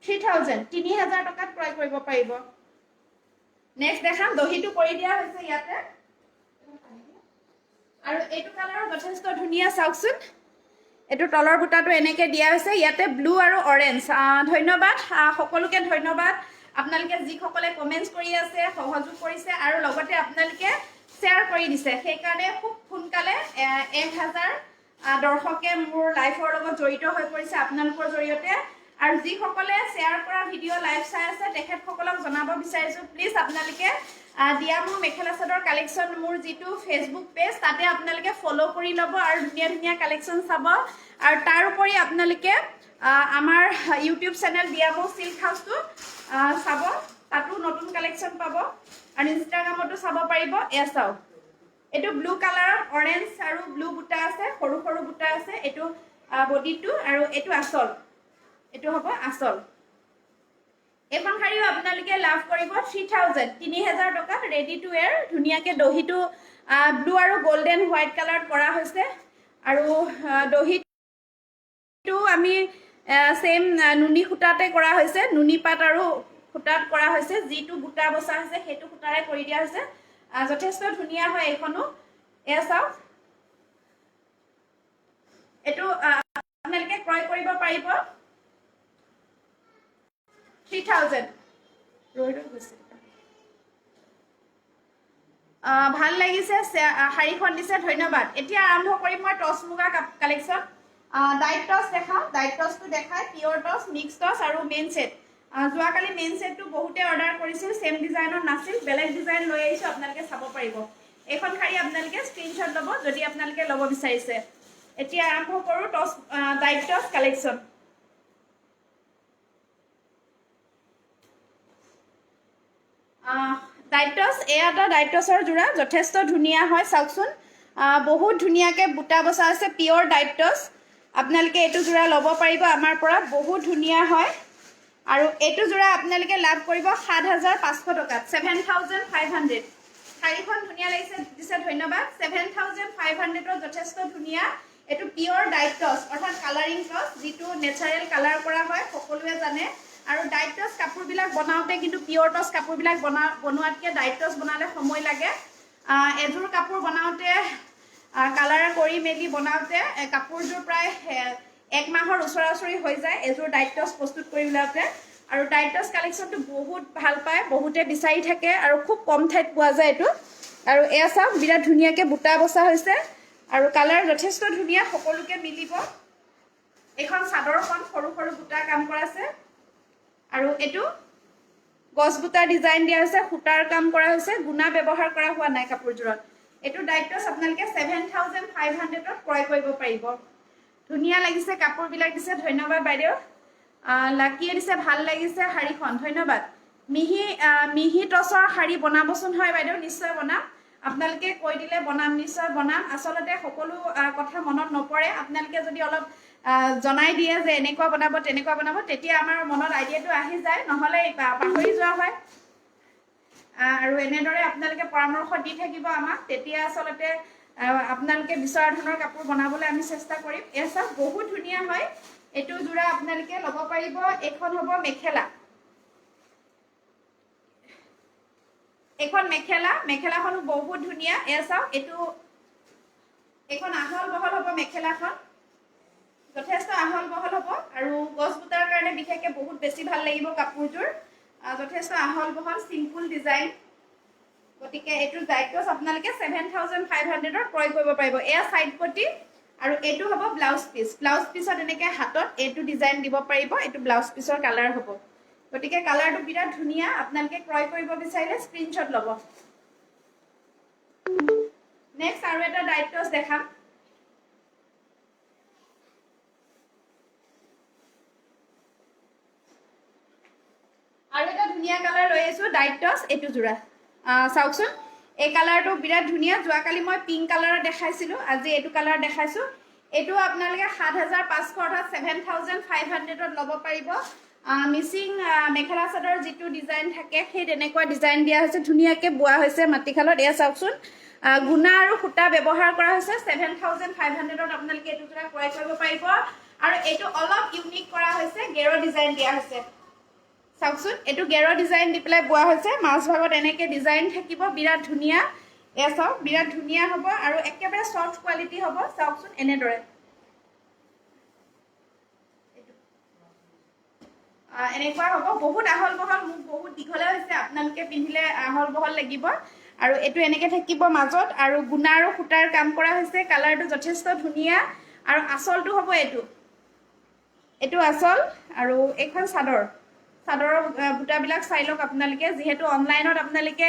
3000 টকাত ক্ৰয় কৰিব পাৰিব নেক্সট দেখাম দহিটো কৰি দিয়া হৈছে ইয়াতে আৰু এইটো কালাৰৰ যথেষ্ট ধুনীয়া চাওকচোন এইটো তলৰ বুটাটো এনেকৈ দিয়া হৈছে ইয়াতে ব্লু আৰু অৰেঞ্জ ধন্যবাদ সকলোকে ধন্যবাদ আপোনালোকে যিসকলে কমেণ্টছ কৰি আছে সহযোগ কৰিছে আৰু লগতে আপোনালোকে শ্বেয়াৰ কৰি দিছে সেইকাৰণে খুব সোনকালে 1000 দৰ্শকে মোৰ লাইফৰ লগত জড়িত হৈ পৰিছে আপোনালোকৰ জৰিয়তে আৰু যিসকলে শ্বেয়াৰ কৰা ভিডিঅ' লাইভ চাই আছে তেখেতসকলক জনাব বিচাৰিছোঁ প্লিজ আপোনালোকে দিয়া মোৰ মেখেলা চাদৰ কালেকশ্যন মোৰ যিটো ফেচবুক পেজ তাতে আপোনালোকে ফ'ল' কৰি ল'ব আৰু ধুনীয়া ধুনীয়া কালেকশ্যন চাব আৰু তাৰ উপৰি আপোনালোকে আমাৰ ইউটিউব চেনেল দিয়া মোৰ চিল্ক হাউচটো চাব তাতো নতুন কালেকশ্যন পাব আৰু ইনষ্টাগ্ৰামতো চাব পাৰিব এয়া চাওক এইটো ব্লু কালাৰৰ অৰেঞ্জ আৰু ব্লু বুটা আছে সৰু সৰু বুটা আছে এইটো বডিটো আৰু এইটো আচল এইটো হ'ব আচল এইখন শাড়ীও আপোনালোকে লাভ কৰিব 3000 টকাত ৰেডি টু ৱেৰ ধুনীয়াকৈ দহিটো ব্লু আৰু গোল্ডেন হোৱাইট কালাৰত কৰা হৈছে আৰু দহিটো আমি চেম নুনী সূতাতে কৰা হৈছে নুনী পাট আৰু সূতাত কৰা হৈছে যিটো বুটা বচা হৈছে সেইটো সূতাৰে কৰি দিয়া হৈছে যথেষ্ট ধুনীয়া হয় এইখনো এয়া চাওক এইটো আপোনালোকে ক্ৰয় কৰিব পাৰিব 3000 ভাল লাগিছে শাড়ীখন দিছে ধন্যবাদ এতিয়া আৰম্ভ কৰিম মই টচ মুগা কালেকশ্যন ডাইট টচ দেখাওঁ ডাইট টচটো দেখায় পিয়ৰ টচ মিক্স টচ আৰু মেইন ছেট যোৱাকালি মেইন ছেটটো বহুতে অৰ্ডাৰ কৰিছিল ছেম ডিজাইনৰ নাছিল বেলেগ ডিজাইন লৈ আহিছোঁ আপোনালোকে চাব পাৰিব এইখন শাড়ী আপোনালোকে স্ক্ৰীনশ্বট ল'ব যদি আপোনালোকে ল'ব বিচাৰিছে এতিয়া আৰম্ভ কৰোঁ টচ ডাইট টচ কালেকশ্যন ডাইট টচ এয়া এটা ডাইট টচৰ যোৰা যথেষ্ট ধুনীয়া হয় চাওকচোন বহুত ধুনীয়াকৈ বুটা বচা আছে পিয়ৰ ডাইট টচ আপোনালোকে এইটো যোৰা ল'ব পাৰিব আমাৰ পৰা বহুত ধুনীয়া হয় আৰু এইটো যোৰা আপোনালোকে লাভ কৰিব 7500 টকাত 7500 শাড়ীখন ধুনীয়া লাগিছে দিছে ধন্যবাদ 7500ত যথেষ্ট ধুনীয়া এইটো পিয়ৰ ডাইট টচ অৰ্থাৎ কালাৰিং টচ যিটো নেচাৰেল কালাৰ কৰা হয় সকলোৱে জানে আৰু ডাইট টচ কাপোৰবিলাক বনাওঁতে কিন্তু পিয়ৰ টচ কাপোৰবিলাক বনোৱাতকৈ ডাইট টচ বনালে সময় লাগে এযোৰ কাপোৰ বনাওঁতে কালাৰ কৰি মেলি বনাওঁতে কাপোৰযোৰ প্ৰায় 1 মাহৰ ওচৰা-ওচৰি হৈ যায় এযোৰ ডাইট টছ প্ৰস্তুত কৰি ওলাওঁতে। আৰু ডাইট টছ কালেকশ্যনটো বহুত ভাল পায়, বহুতে বিচাৰি থাকে আৰু খুব কম ঠাইত পোৱা যায় এইটো। আৰু এয়া চাওক বিৰাট ধুনীয়াকৈ বুটা বচা হৈছে আৰু কালাৰ যথেষ্ট ধুনীয়া, সকলোকে মিলিব। এইখন চাদৰখন সৰু সৰু বুটা কাম কৰা আছে আৰু এইটো গছ বুটাৰ ডিজাইন দিয়া হৈছে, সূতাৰ কাম কৰা হৈছে, গুণা ব্যৱহাৰ কৰা হোৱা নাই কাপোৰযোৰত। এইটো ডাইট টছ আপোনালোকে 7500ত ক্ৰয় কৰিব পাৰিব। ধুনীয়া লাগিছে কাপোৰবিলাক দিছে, ধন্যবাদ বাইদেউ। লাকিয়ে দিছে ভাল লাগিছে শাড়ীখন, ধন্যবাদ। মিহি টচৰ শাড়ী বনাবচোন। হয় বাইদেউ, নিশ্চয় বনাম, আপোনালোকে কৈ দিলে বনাম, নিশ্চয় বনাম। আচলতে সকলো কথা মনত নপৰে, আপোনালোকে যদি অলপ জনাই দিয়ে যে এনেকুৱা বনাব তেনেকুৱা বনাব, তেতিয়া আমাৰ মনত আইডিয়াটো আহি যায়, নহ'লে পাহৰি যোৱা হয়। আৰু এনেদৰে আপোনালোকে পৰামৰ্শ দি থাকিব আমাক, তেতিয়া আচলতে আপোনালোকে বিচৰা ধৰণৰ কাপোৰ বনাবলৈ আমি চেষ্টা কৰিম। এয়া চাওক বহুত ধুনীয়া হয়, এইটো যোৰা আপোনালোকে ল'ব পাৰিব। এইখন হ'ব মেখেলা, এইখন মেখেলাখনো বহুত ধুনীয়া। এয়া চাওক এইখন আহল বহল হ'ব, মেখেলাখন যথেষ্ট আহল বহল হ'ব আৰু গছ বুটাৰ কাৰণে বিশেষকৈ বহুত বেছি ভাল লাগিব কাপোৰযোৰ। যথেষ্ট আহল বহল চিম্পুল ডিজাইন, গতিকে এইটো ডাইট টছ আপোনালোকে 7500ত ক্ৰয় কৰিব পাৰিব। এয়া চাইড পটি আৰু এইটো হ'ব ব্লাউজ পিচ। ব্লাউজ পিচত এনেকৈ হাতত এইটো ডিজাইন দিব পাৰিব, এইটো ব্লাউজ পিচৰ কালাৰ হ'ব। গতিকে কালাৰটো বিৰাট ধুনীয়া, আপোনালোকে ক্ৰয় কৰিব বিচাৰিলে স্ক্ৰীনশ্বট ল'ব। নেক্সট আৰু এটা ডাইট টছ দেখাম। আৰু এটা ধুনীয়া কালাৰ লৈ আহিছোঁ, ডাইট টছ এইটো যোৰা চাওকচোন। এই কালাৰটো বিৰাট ধুনীয়া। যোৱাকালি মই পিংক কালাৰত দেখাইছিলোঁ, আজি এইটো কালাৰ দেখাইছোঁ। এইটো আপোনালোকে 7500 অৰ্থাৎ 7500ত ল'ব পাৰিব। মিচিং মেখেলা চাদৰ যিটো ডিজাইন থাকে সেই তেনেকুৱা ডিজাইন দিয়া হৈছে, ধুনীয়াকৈ বোৱা হৈছে মাটিশালত। এয়া চাওকচোন, গুণা আৰু সূতা ব্যৱহাৰ কৰা হৈছে। 7500ত আপোনালোকে এইটো যোৰা ক্ৰয় কৰিব পাৰিব। আৰু এইটো অলপ ইউনিক কৰা হৈছে, গেৰ ডিজাইন দিয়া হৈছে। চাওকচোন, এইটো গেৰ ডিজাইন দি পেলাই বোৱা হৈছে, মাজভাগত এনেকৈ ডিজাইন থাকিব, বিৰাট ধুনীয়া। এয়া চাওক বিৰাট ধুনীয়া হ'ব আৰু একেবাৰে চফ্ট কোৱালিটি হ'ব। চাওকচোন এনেদৰে এনেকুৱা হ'ব, বহুত আহল বহল, মোক বহুত দীঘলে হৈছে, আপোনালোকে পিন্ধিলে আহল বহল লাগিব। আৰু এইটো এনেকৈ থাকিব মাজত, আৰু গুণা আৰু সূতাৰ কাম কৰা হৈছে। কালাৰটো যথেষ্ট ধুনীয়া আৰু আঁচলটো হ'ব এইটো আঁচল। আৰু এইখন চাদৰৰ বুটাবিলাক চাই লওক আপোনালোকে, যিহেতু অনলাইনত আপোনালোকে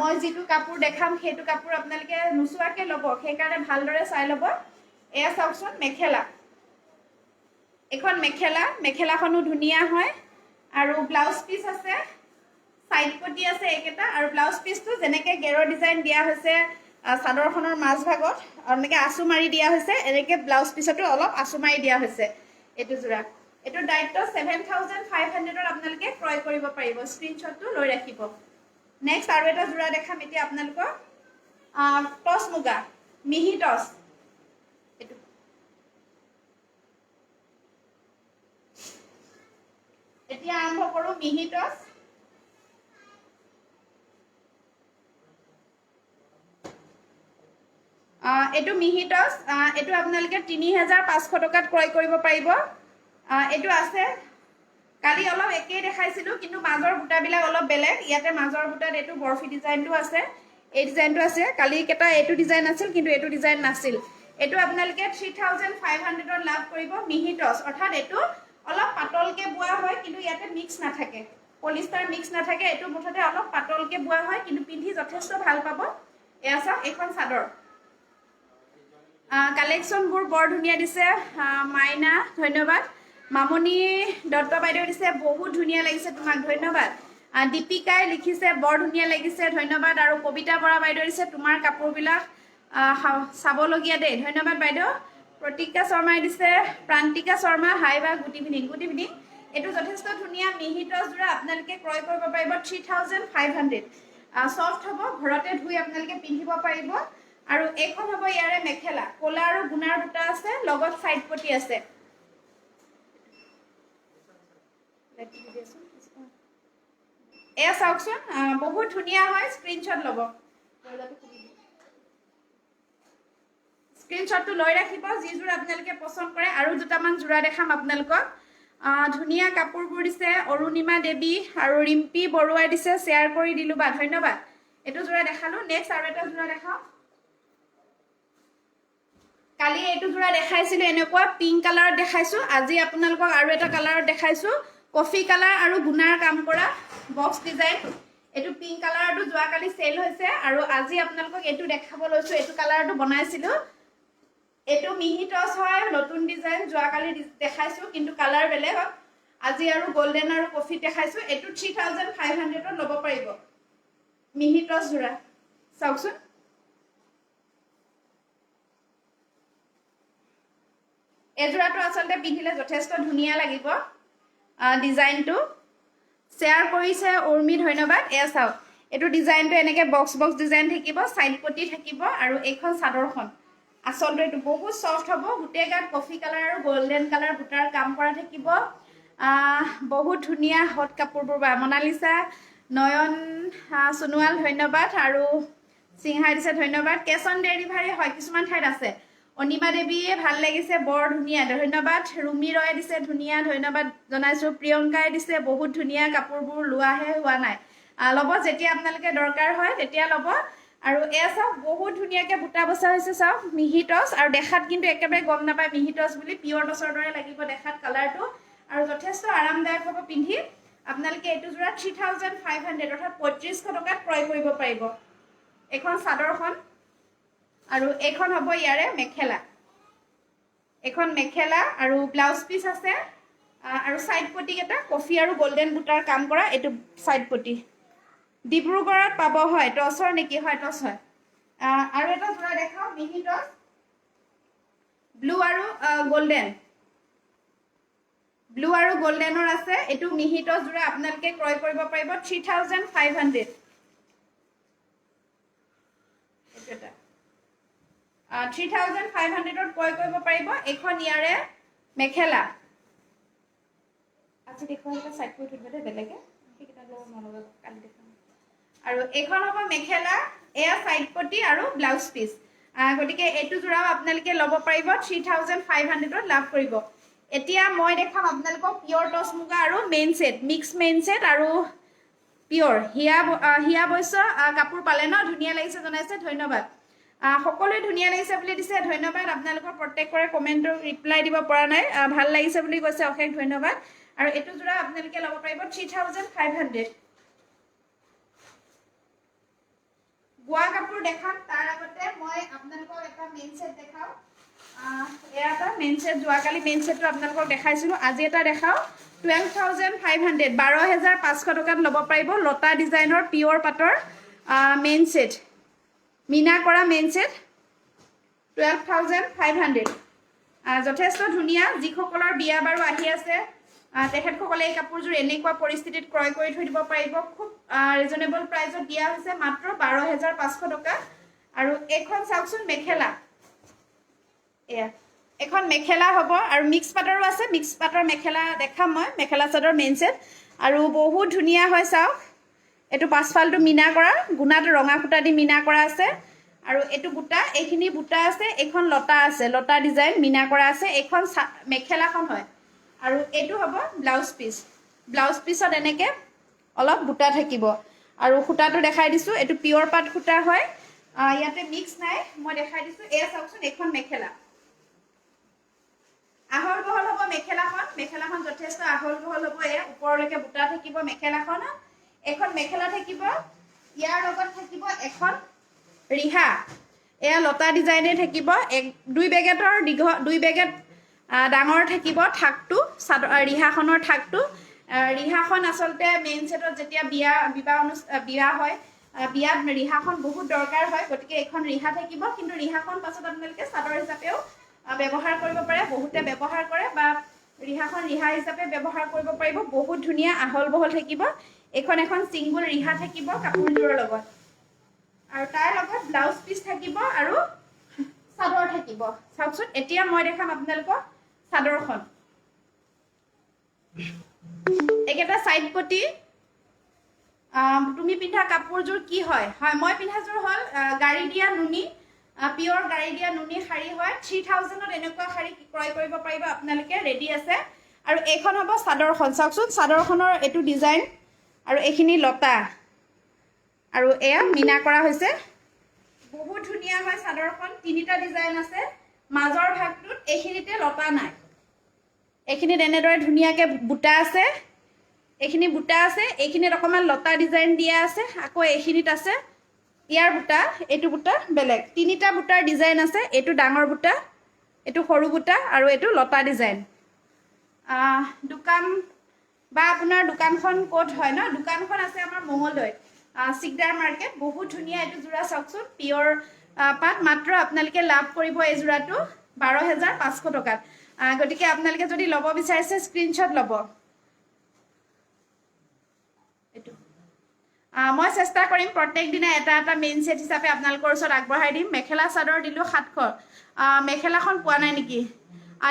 মই যিটো কাপোৰ দেখাম সেইটো কাপোৰ আপোনালোকে নোচোৱাকৈ ল'ব, সেইকাৰণে ভালদৰে চাই ল'ব। এয়া চাওকচোন মেখেলা, এইখন মেখেলাখনো ধুনীয়া হয়। আৰু ব্লাউজ পিচ আছে, চাইড পটি আছে এইকেইটা, আৰু ব্লাউজ পিচটো যেনেকৈ গেৰৰ ডিজাইন দিয়া হৈছে চাদৰখনৰ মাজভাগত এনেকৈ আঁচু মাৰি দিয়া হৈছে, এনেকৈ ব্লাউজ পিচতো অলপ আঁচু মাৰি দিয়া হৈছে। এইটো যোৰা, এইটো ডাইট টছ 7500ত আপোনালোকে ক্ৰয় কৰিব পাৰিব। স্ক্ৰীনশ্বটটো লৈ ৰাখিব। নেক্সট আৰু এটা যোৰা দেখাম এতিয়া আপোনালোকক, টচ মুগা, মিহি টচ। এইটো এতিয়া আৰম্ভ কৰোঁ মিহি টচ। এইটো মিহি টচ, এইটো আপোনালোকে 3500 টকাত ক্ৰয় কৰিব পাৰিব। এইটো আছে, কালি অলপ একেই দেখাইছিলোঁ, কিন্তু মাজৰ বুটাবিলাক অলপ বেলেগ। ইয়াতে মাজৰ বুটাত এইটো বৰফি ডিজাইনটো আছে, এই ডিজাইনটো আছে। কালি কেইটা এইটো ডিজাইন আছিল, কিন্তু এইটো ডিজাইন নাছিল। এইটো আপোনালোকে 3500ত লাভ কৰিব। মিহি টচ অৰ্থাৎ এইটো অলপ পাতলকৈ বোৱা হয়, কিন্তু ইয়াতে মিক্স নাথাকে, পলিষ্টাৰ মিক্স নাথাকে। এইটো মুঠতে অলপ পাতলকৈ বোৱা হয়, কিন্তু পিন্ধি যথেষ্ট ভাল পাব। এয়া চাওক, এইখন চাদৰ। কালেকশ্যনবোৰ বৰ ধুনীয়া দিছে। মাইনা ধন্যবাদ। মামনি দত্ত বাইদেউ দিছে বহুত ধুনীয়া লাগিছে তোমাক, ধন্যবাদ। দীপিকাই লিখিছে বৰ ধুনীয়া লাগিছে, ধন্যবাদ। আৰু কবিতা বৰা বাইদেউ দিছে তোমাৰ কাপোৰবিলাক চাবলগীয়া দেই, ধন্যবাদ বাইদেউ। প্ৰতিকা শৰ্মাই দিছে, প্ৰান্তিকা শৰ্মা হাই বা গুড ইভিনিং। Good evening. এইটো যথেষ্ট ধুনীয়া মিহি টচ যোৰা, আপোনালোকে ক্ৰয় কৰিব পাৰিব 3500। চফ্ট হ'ব, ঘৰতে ধুই আপোনালোকে পিন্ধিব পাৰিব। আৰু এইখন হ'ব ইয়াৰে মেখেলা, ক'লা আৰু গুণাৰ বুটা আছে, লগত চাইড পটি আছে। এয়া চাওকচোন, বহুত ধুনীয়া হয়, স্ক্ৰীনশ্বট ল'ব। স্ক্ৰীনশ্বটটো লৈ ৰাখিব যিযোৰ আপোনালোকে পচন্দ কৰে আৰু দুটামান যোৰা দেখাম আপোনালোকক ধুনীয়া কাপোৰবোৰ দিছে অৰুণিমা দেৱী আৰু ৰিম্পী বৰুৱাই দিছে শ্বেয়াৰ কৰি দিলো বা ধন্যবাদ এইটো যোৰা দেখালো নেক্সট আৰু এটা যোৰা দেখাও কালি এইটো যোৰা দেখাইছিলো এনেকুৱা পিংক কালাৰত দেখাইছো আজি আপোনালোকক আৰু এটা কালাৰত দেখাইছো কফি কালাৰ আৰু গুণাৰ কাম কৰা বক্স ডিজাইন এইটো পিংক কালাৰটো যোৱা কালি সেল হৈছে আৰু আজি আপোনালোকক এইটো দেখাব লৈছো এইটো কালাৰটো বনাইছিলো এইটো মিহি টচ হয় নতুন ডিজাইন যোৱা কালি দেখাইছো কিন্তু কালাৰ বেলেগ আজি আৰু গোল্ডেন আৰু কফি দেখাইছো এইটো 3500 ত ল'ব পাৰিব মিহি টচ যোৰা চাওকচোন এজোৰাটো আচলতে পিন্ধিলে যথেষ্ট ধুনীয়া লাগিব ডিজাইনটো শ্বেয়াৰ কৰিছে উৰ্মি ধন্যবাদ এয়া চাওক এইটো ডিজাইনটো এনেকে বক্স বক্স ডিজাইন থাকিব সাইড পটি থাকিব আৰু এইখন চাদৰখন আচলতে এইটো বহুত সফট হ'ব গুটে গাত কফি কালাৰ আৰু গোল্ডেন কালাৰ বুটাৰ কাম কৰা থাকিব বহুত ধুনীয়া হট কাপোৰবোৰ বা মনালিসা নয়ন সোনোৱাল ধন্যবাদ আৰু সিংহাই দিছে ধন্যবাদ কেশ অন ডেলিভাৰী হয় কিছুমান ঠাইত আছে অনিমা দেৱীয়ে ভাল লাগিছে বৰ ধুনীয়া ধন্যবাদ ৰুমি ৰয় দিছে ধুনীয়া ধন্যবাদ জনাইছো প্ৰিয়ংকাই দিছে বহুত ধুনীয়া কাপোৰবোৰ লোৱাহে হোৱা নাই ল'ব যেতিয়া আপোনালোকে দৰকাৰ হয় তেতিয়া ল'ব আৰু এয়া চাওক বহুত ধুনীয়াকে বুটা বসা হৈছে চাওক মিহি টচ আৰু দেখাত কিন্তু একেবাৰে গম নাপায় মিহি টচ বুলি পিয়ৰ টচৰ দৰে লাগিব দেখাত কালাৰটো আৰু যথেষ্ট আৰামদায়ক হ'ব পিন্ধি আপোনালোকে এইটো যোৰা 3500 অৰ্থাৎ 3500 টকাত ক্ৰয় কৰিব পাৰিব এখন চাদৰখন আৰু এখন হ'ব ইয়াৰে মেখেলা এখন মেখেলা আৰু ব্লাউজ পিস আছে আৰু সাইড পটি এটা কফি আৰু গোল্ডেন বুটাৰ কাম কৰা এইটো সাইড পটি ডিব্ৰুগড়ত পাব হয় টচৰ নেকি হয় টচ হয় আৰু এটা যোৰা দেখাও মিহি টচ ব্লু আৰু গোল্ডেনৰ আছে এইটো মিহি টচ যোৰা আপোনালোকে ক্ৰয় কৰিব পাৰিব 3500 এটা 3500 ত ক্ৰয় কৰিব পাৰিব এখন ইয়াৰে মেখেলা আজি দেখুৱা এটা সাইড কৰি থৈ দিলে বেলেগে কিটা লও মনত কালি দেখাম আৰু এখন হ'ব মেখেলা এয়া সাইড পটি আৰু ব্লাউজ পিস গটিকে এটো যোৰাও আপোনালোকে ল'ব পাৰিব 3500 ত লাভ কৰিব এতিয়া মই দেখাম আপোনালোকক পিয়ৰ টচ মুগা আৰু main set mix main set আৰু পিয়ৰ হিয়া বৈশ্য কাপোৰ পালে ন ধুনীয়া লাগিছে জনাইছে ধন্যবাদ সকলোৱে ধুনীয়া লাগিছে বুলি দিছে ধন্যবাদ আপোনালোকৰ প্ৰত্যেকৰে কমেন্টৰ ৰিপ্লাই দিব পৰা নাই ভাল লাগিছে বুলি কৈছে অশেষ ধন্যবাদ আৰু এটো যোৰা আপোনালোকে ল'ব পাৰিব 3500 গোৱা কাপোৰ দেখাম তাৰ আগতে মই আপোনালোকক এটা মেইন সেট দেখাও এটা মেইন সেট যোৱা কালি মেইন সেটটো আপোনালোকক দেখাইছিলো আজি এটা দেখাও 12500 12500 টকাত ল'ব পাৰিব লতা ডিজাইনৰ পিয়ৰ পাটৰ মেইন সেট মিনা কৰা মেইন সেট 12500 যথেষ্ট ধুনীয়া যিসকলৰ বিয়া বাৰু আহি আছে তেখেতসকলে এই কাপোৰযোৰ এনেকুৱা পৰিস্থিতিত ক্ৰয় কৰি থৈ দিব পাৰিব খুব ৰিজনেবল প্ৰাইজত দিয়া হৈছে মাত্ৰ 12500 টকা আৰু এখন চাওকচোন মেখেলা এয়া এখন মেখেলা হ'ব আৰু মিক্স পাটৰো আছে মিক্স পাটৰ মেখেলা দেখাম মই মেখেলা চাদৰ মেইন সেট আৰু বহুত ধুনীয়া হয় চাওক এটো পাছফালটো মিনা কৰা গুণাটো ৰঙা ফুটা দি মিনা কৰা আছে আৰু এটো বুটা এইখিনি বুটা আছে এখন লতা আছে লতা ডিজাইন মিনা কৰা আছে এখন মেখেলাখন হয় আৰু এটো হ'ব ব্লাউজ পিছত এনেকে অলপ বুটা থাকিব আৰু খুটাটো দেখাই দিছো এটো পিয়ৰ পাট খুটা হয় ইয়াতে মিক্স নাই মই দেখাই দিছো এয়া চাওকচোন এখন মেখেলা আহল বহল হ'ব মেখেলাখন যথেষ্ট আহল বহল হ'ব এয়া ওপৰলৈকে বুটা থাকিব মেখেলাখন এখন মেখেলা থাকিব ইয়াৰ লগত থাকিব এখন ৰিহা এয়া লতা ডিজাইনে থাকিব দুই বেগেট ডাঙৰ থাকিব ঠাকটো ৰিহাখনৰ ঠাকটো ৰিহাখন আচলতে মেইন সেটত যেতিয়া বিয়া হয় বিয়াত ৰিহাখন বহুত দৰকাৰ হয় গতিকে এখন ৰিহা থাকিব কিন্তু ৰিহাখন পাছত আপোনালোকে চাদৰ হিচাপেও ব্যৱহাৰ কৰিব পাৰে বহুতে ব্যৱহাৰ কৰে বা ৰিহাখন ৰিহা হিচাপে ব্যৱহাৰ কৰিব পাৰিব বহুত ধুনীয়া আহল বহল থাকিব এখন সিঙ্গল ৰিহা থাকিব কাপোৰযোৰৰ লগত আৰু তাৰ লগত ব্লাউজ পিস থাকিব আৰু চাদৰ থাকিব চাওকচোন এতিয়া মই দেখাম আপোনালোকক চাদৰখন একেটা সাইড পটি তুমি পিন্ধা কাপোৰযোৰ কি হয় হয় মই পিন্ধাযোৰ হল গাড়ী দিয়া নুনি পিয়ৰ গাড়ী দিয়া নুনি শাৰী হয় 3000ত এনেকুৱা শাৰী ক্ৰয় কৰিব পাৰিব আপোনালোকে ৰেডি আছে আৰু এইখন হ'ব চাদৰখন চাওকচোন চাদৰখনৰ এইটো ডিজাইন আৰু এইখিনি লতা আৰু এয়া মিনা কৰা হৈছে বহুত ধুনীয়া হয় চাদৰখন তিনিটা ডিজাইন আছে মাজৰ ভাগটোত এইখিনিতে লতা নাই এইখিনিত এনেদৰে ধুনীয়াকৈ বুটা আছে এইখিনি বুটা আছে এইখিনিত অকণমান লতা ডিজাইন দিয়া আছে আকৌ এইখিনিত আছে ইয়াৰ বুটা এইটো বুটা বেলেগ তিনিটা বুটাৰ ডিজাইন আছে এইটো ডাঙৰ বুটা এইটো সৰু বুটা আৰু এইটো লতা ডিজাইন দোকান বা আপোনাৰ দোকানখন ক'ত হয় ন দোকানখন আছে আমাৰ মঙলদৈত চিকদাৰ মাৰ্কেট বহুত ধুনীয়া এইটো যোৰা চাওকচোন পিয়ৰ পাট মাত্ৰ আপোনালোকে লাভ কৰিব এই যোৰাটো 12,500 টকাত গতিকে আপোনালোকে যদি ল'ব বিচাৰিছে স্ক্ৰীনশ্বট ল'ব এইটো মই চেষ্টা কৰিম প্ৰত্যেক দিনা এটা এটা মেইন ছেট হিচাপে আপোনালোকৰ ওচৰত আগবঢ়াই দিম মেখেলা চাদৰ দিলোঁ 700 মেখেলাখন পোৱা নাই নেকি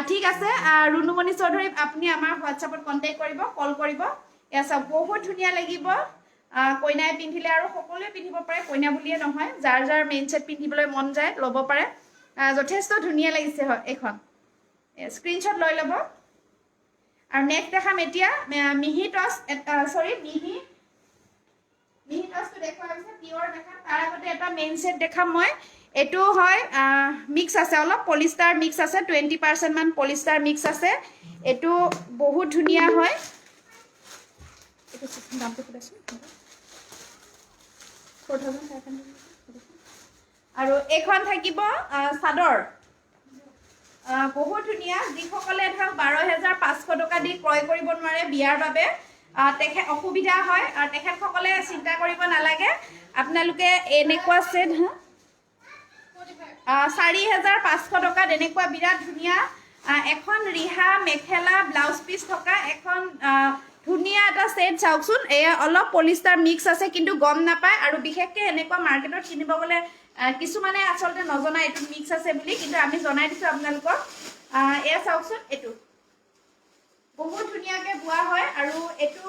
ঠিক আছে ৰুণুমণি চৌধুৰী আপুনি আমাৰ হোৱাটছআপত কণ্টেক্ট কৰিব কল কৰিব এয়া চাওক বহুত ধুনীয়া লাগিব কইনাই পিন্ধিলে আৰু সকলোৱে পিন্ধিব পাৰে কইনা বুলিয়ে নহয় যাৰ যাৰ মেইন ছেট পিন্ধিবলৈ মন যায় ল'ব পাৰে যথেষ্ট ধুনীয়া লাগিছে হয় এইখন স্ক্ৰীনশ্বট লৈ ল'ব আৰু নেক্সট দেখাম এতিয়া মিহি টচ মিহি টচটো দেখুওৱা হৈছে পিয়ৰ দেখাম তাৰ আগতে এটা মেইন ছেট দেখাম মই এইটো হয় মিক্স আছে অলপ পলিষ্টাৰ মিক্স আছে 20% মান পলিষ্টাৰ মিক্স আছে এইটো বহুত ধুনীয়া হয় এইটো দামটো কৈছো 4500 আৰু এইখন থাকিব চাদৰ বহুত ধুনীয়া যিসকলে ধৰক 12,500 টকা দি ক্ৰয় কৰিব নোৱাৰে বিয়াৰ বাবে তেখেত অসুবিধা হয় তেখেতসকলে চিন্তা কৰিব নালাগে আপোনালোকে এনেকুৱা ছেট 4,500 টকাত এনেকুৱা বিৰাট ধুনীয়া এখন ৰিহা মেখেলা ব্লাউজ পিচ থকা এখন ধুনীয়া এটা ছেট চাওকচোন এয়া অলপ পলিষ্টাৰ মিক্স আছে কিন্তু গম নাপায় আৰু বিশেষকৈ এনেকুৱা মাৰ্কেটত কিনিব গ'লে কিছুমানে আচলতে নজনায় এইটো মিক্স আছে বুলি কিন্তু আমি জনাই দিছোঁ আপোনালোকক এয়া চাওকচোন এইটো বহুত ধুনীয়াকৈ বোৱা হয় আৰু এইটো